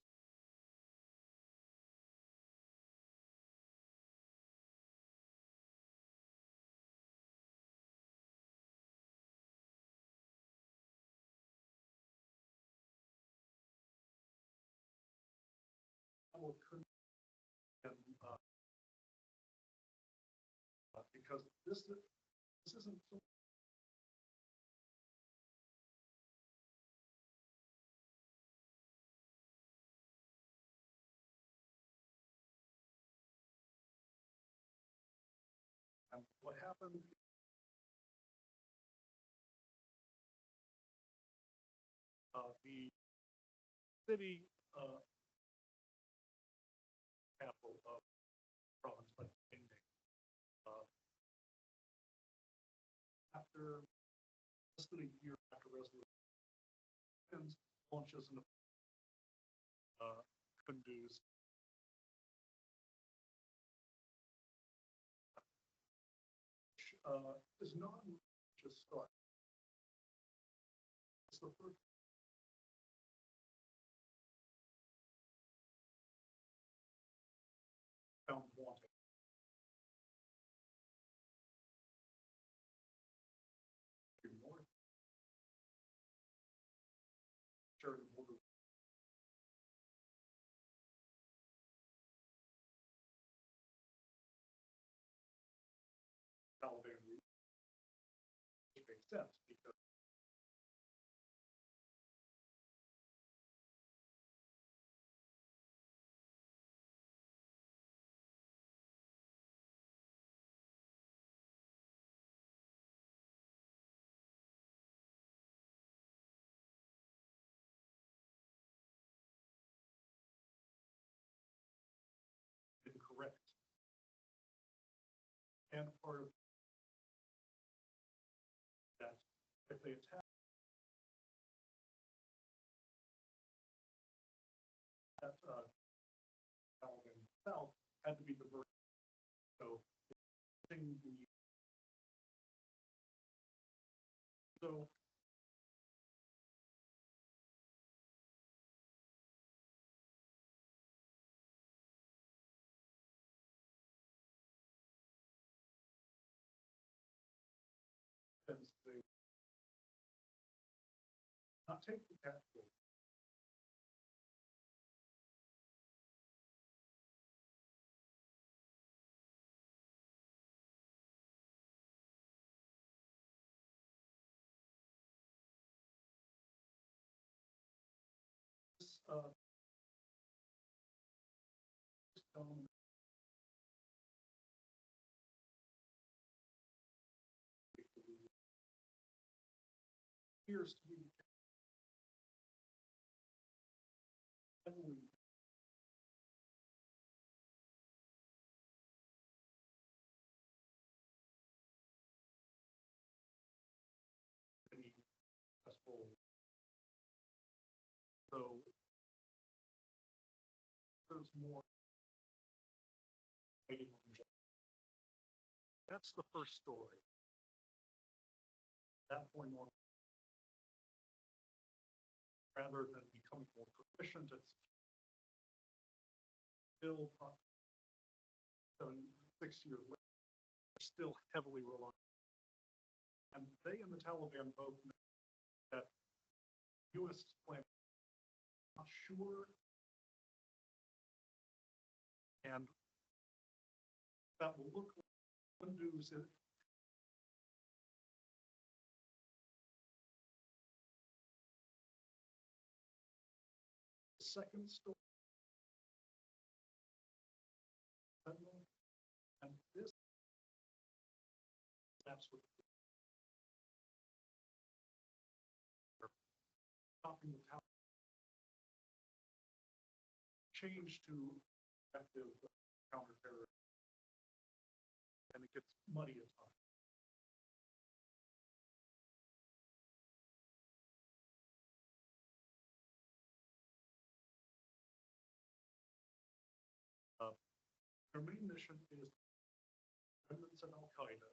what could and because this isn't so and what happened the city capital of province Pennsylvania after less than a year after resolution launches an Kunduz is not just start. It's the first found wanting. North. Sharing the border. Taliban route. Which makes sense because incorrect. And part of that, if they attack that Taliban south, had to be diverted. So, so they not take the capital. Appears to be heavily successful. So there's more. That's the first story. At that point on, rather than becoming more proficient, it's still 6 years later, still heavily reliant. And they and the Taliban both know that U.S. plan not sure, and that will look like Kunduz is. Second story. And this that's what stopping the town change to active counterterrorism, and it gets muddy at times. Their main mission is remnants of Al Qaeda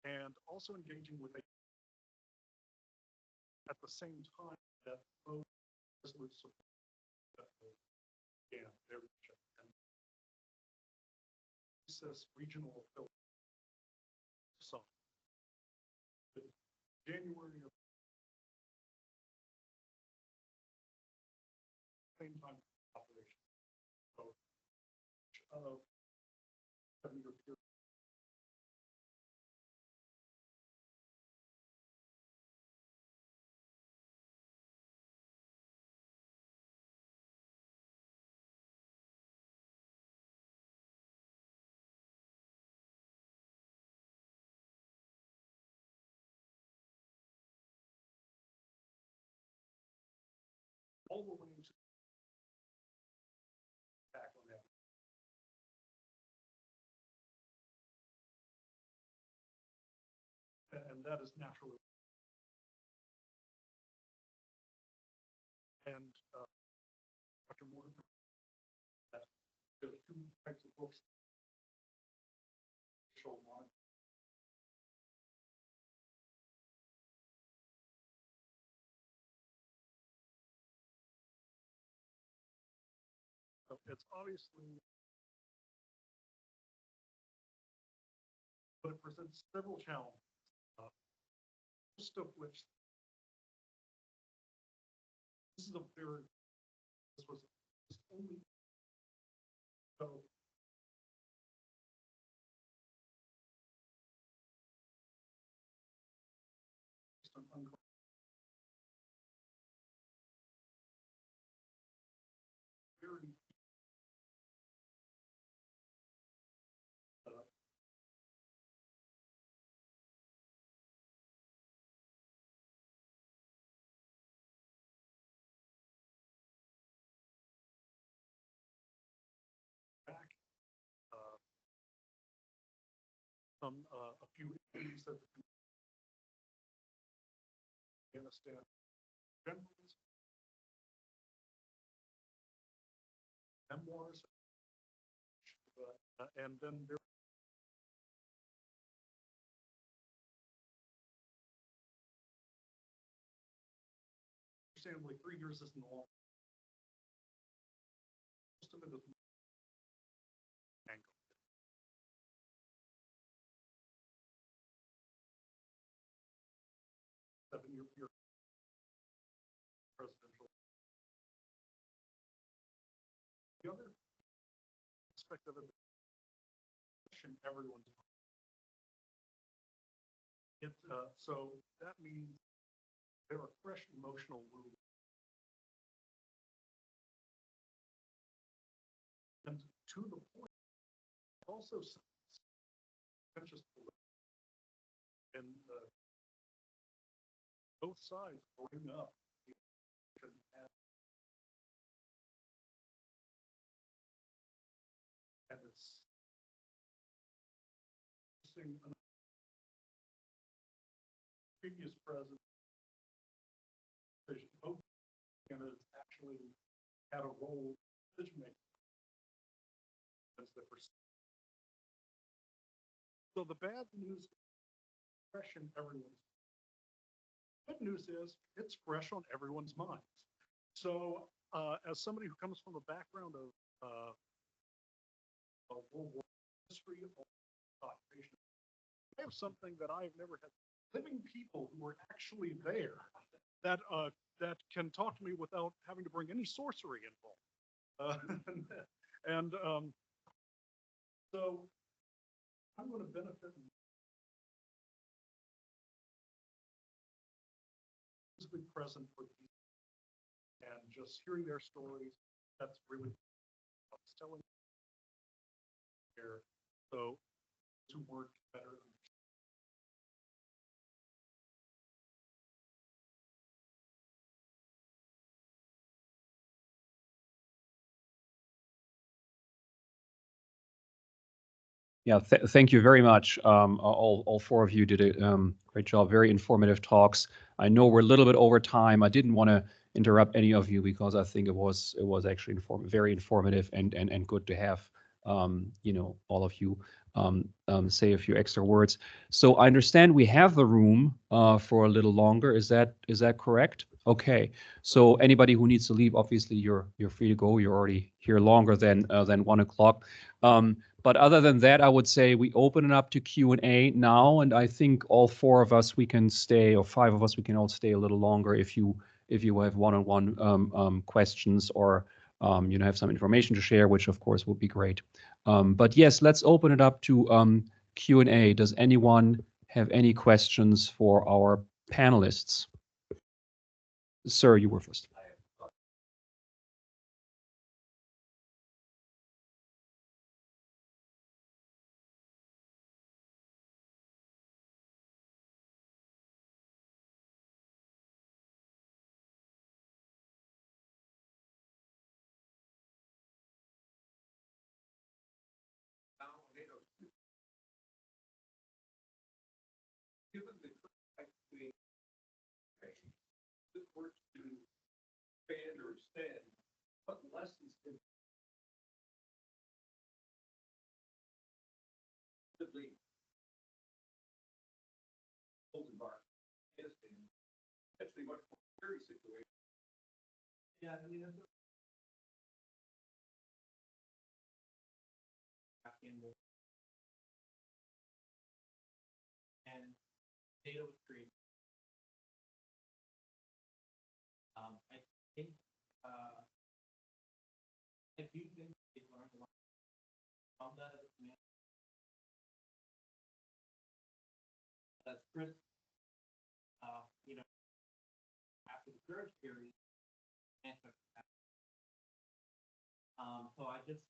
and also engaging with at the same time that both resolute support that will began their mission and recess regional affiliate. So, January of same time operation. So, 7-year period. All the way to back on that. And that is naturally. And Dr. Morgan, that there are two types of books. Show one. So it's obviously, but it presents several challenges, most of which this is a very, this was only, so very back, a few issues that Afghanistan generals, memoirs, and then there. Understandably, 3 years isn't long. Most of it is angle. Seven-year period. Presidential. The other aspect of it, everyone's. So that means there are fresh emotional wounds. And to the point, also conscious and both sides bring up and it's previous president and it's actually had a role in decision making. So the bad news is fresh in everyone's. Good news is it's fresh on everyone's minds. So as somebody who comes from a background of World War history, I have something that I've never had. Living people who are actually there that that can talk to me without having to bring any sorcery involved. So I'm going to benefit physically present for people and just hearing their stories. That's really what I was telling here. So to work better. Yeah, thank you very much. All four of you did a great job. Very informative talks. I know we're a little bit over time. I didn't want to interrupt any of you because I think it was actually very informative and good to have all of you. say a few extra words. So I understand we have the room for a little longer. Is that correct? Okay. So anybody who needs to leave, obviously you're free to go. You're already here longer than 1 o'clock. But other than that, I would say we open it up to Q&A now, and I think all 4 of us we can stay, or 5 of us we can all stay a little longer if you have one-on-one questions or have some information to share, which of course would be great. But yes, let's open it up to Q&A. Does anyone have any questions for our panelists? Sir, you were first. Given the between the work to expand or extend, what lessons can lead hold environment? Actually, much more scary situation. Yeah, I mean, that's And data was created. I think, if you think they learned a lot from that as a command, that's Chris, after the search period, answer. So I just.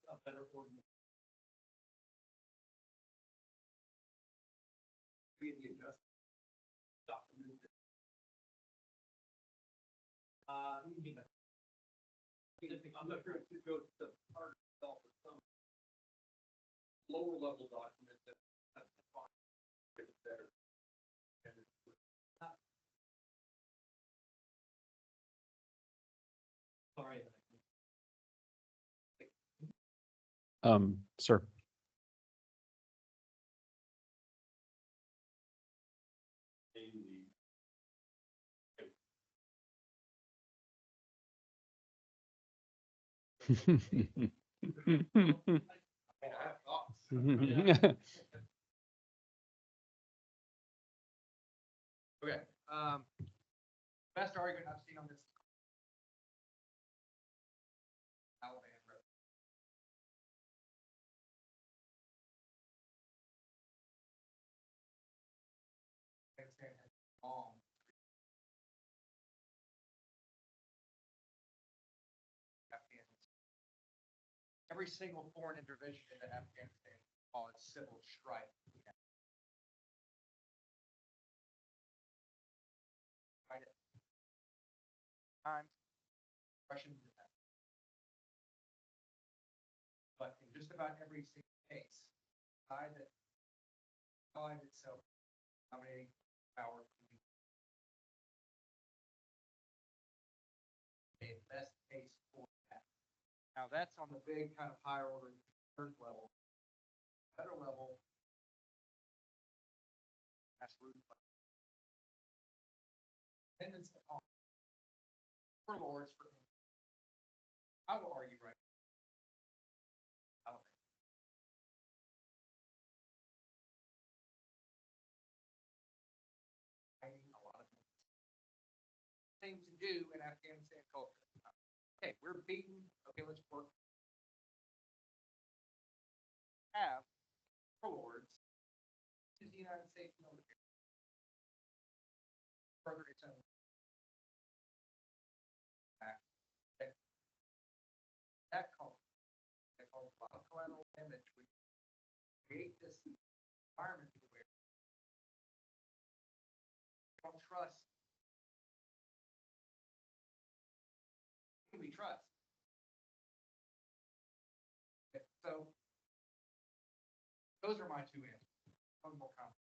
A better organization. being the adjustment document. You mean that? I'm not sure if it goes to part itself or some lower level document that's fine. It's better. And it's Sorry. Sir. Okay, best argument I've seen on this. Alabama. Afghanistan has long. Afghanistan. Every single foreign intervention into Afghanistan, call it civil strife. Time, Russian. But in just about every single case, side that allied itself dominating power a best case for that. Now that's on the big kind of higher order third level. Federal level, absolute dependence on warlords for. I will argue right. I don't think. A lot of things to do in Afghanistan culture. Okay, we're beaten. Okay, let's work. Have warlords in the United States military. Further its own. That culture, they call it a lot of collateral damage. We create this environment where we don't trust. Who we trust. Those are my two answers. One more comment.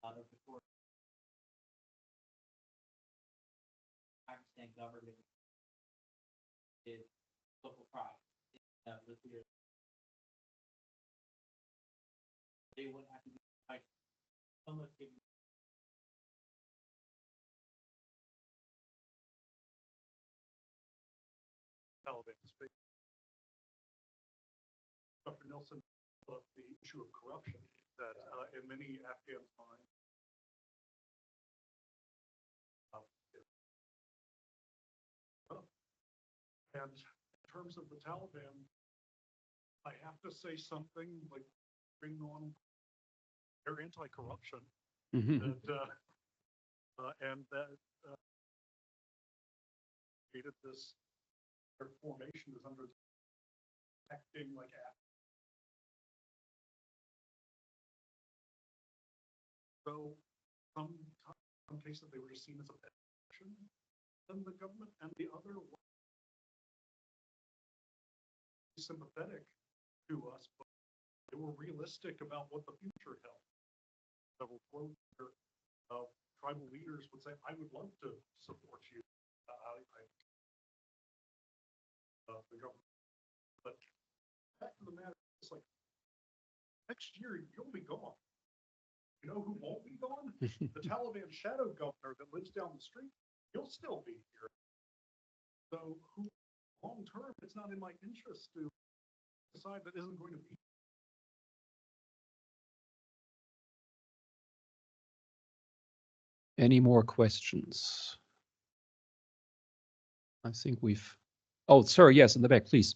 Out of the court. Pakistan government is local pride. Nuclear. They wouldn't have to be like unless they. Taliban speak. Dr. Nelson, the issue of corruption that in many Afghan minds. And in terms of the Taliban, I have to say something like bring on their anti-corruption and that created this their formation is under protecting like so some cases they were just seen as a protection than the government, and the other was sympathetic to us, but they were realistic about what the future held. Several quotes here of tribal leaders would say, "I would love to support you." The government, but back to the matter, it's like next year you'll be gone. You know who won't be gone? The Taliban shadow governor that lives down the street. He'll still be here. So, long term, it's not in my interest to decide that isn't going to be. Any more questions? I think we've. Oh, sir, yes, in the back, please.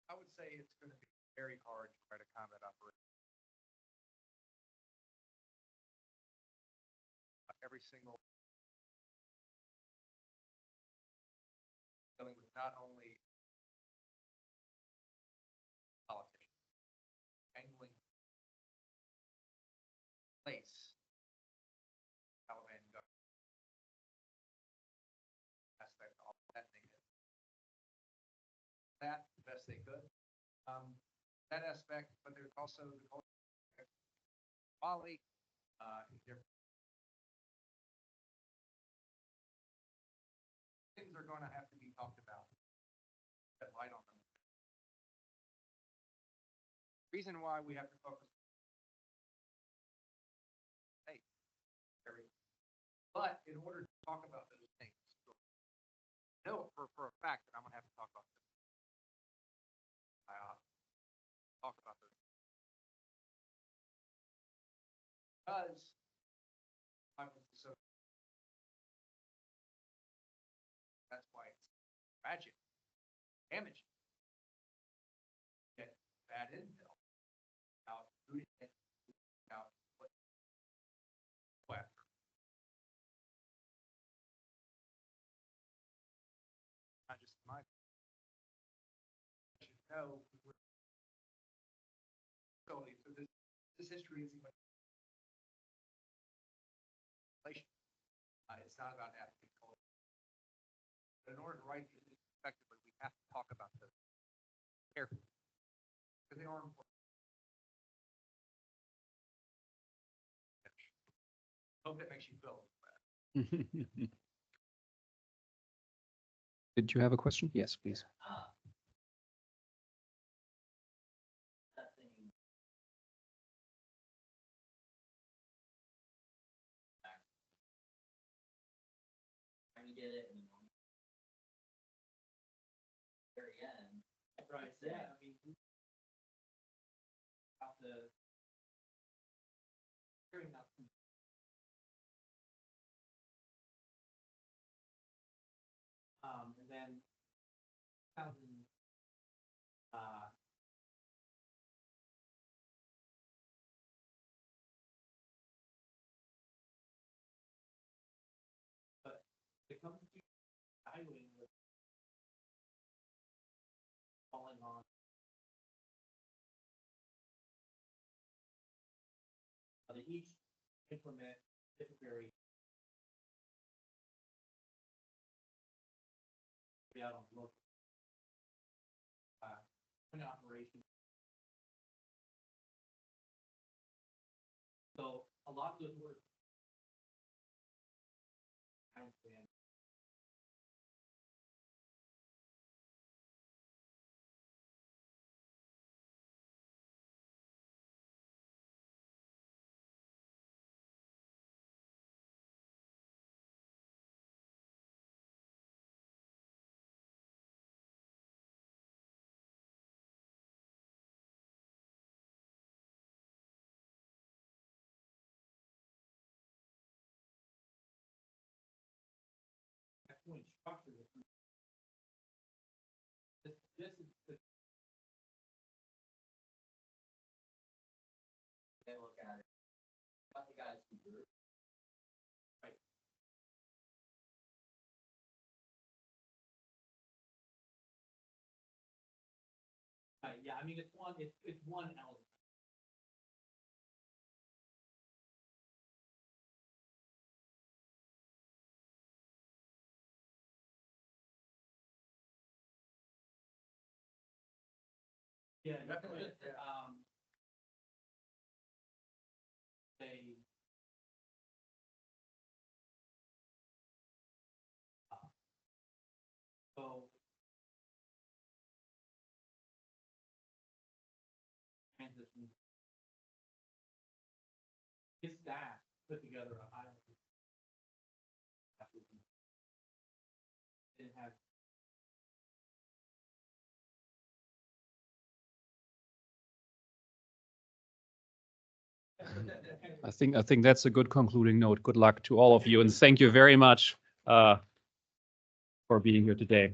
I would say it's going to be very hard to try to combat operation. Every single dealing with not only politics, angling place, Taliban government aspect, all that thing is that the best they could. That aspect, but there's also the culture aspect. Mali, things are going to have to be talked about. Shed light on them. Reason why we have to focus. Hey, but in order to talk about those things, I know for a fact that I'm going to have to talk about this. Because so that's why it's tragic, damaging. Get bad intel out who did it, out what go after. Not just my. No, so this history is even. It's not about ethnic culture. But in order to write this effectively, we have to talk about this carefully because they are important. Hope that makes you feel better. Did you have a question? Yes, please. We did it and very end. Right, yeah, I mean. About the. Hearing that. And then. Thousand. But it comes to evaluating with. Falling on. They each implement different very. Be out on local. An operation. So a lot of those words. I understand. Point structure. This is the. They look at it. What the guys can do. Right. Yeah, I mean, it's one element. Yeah, definitely. They. So. Transition. His staff put together a hierarchy. Didn't have. I think that's a good concluding note. Good luck to all of you, and thank you very much for being here today.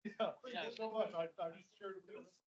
Yeah, thank you so much. I just shared with you.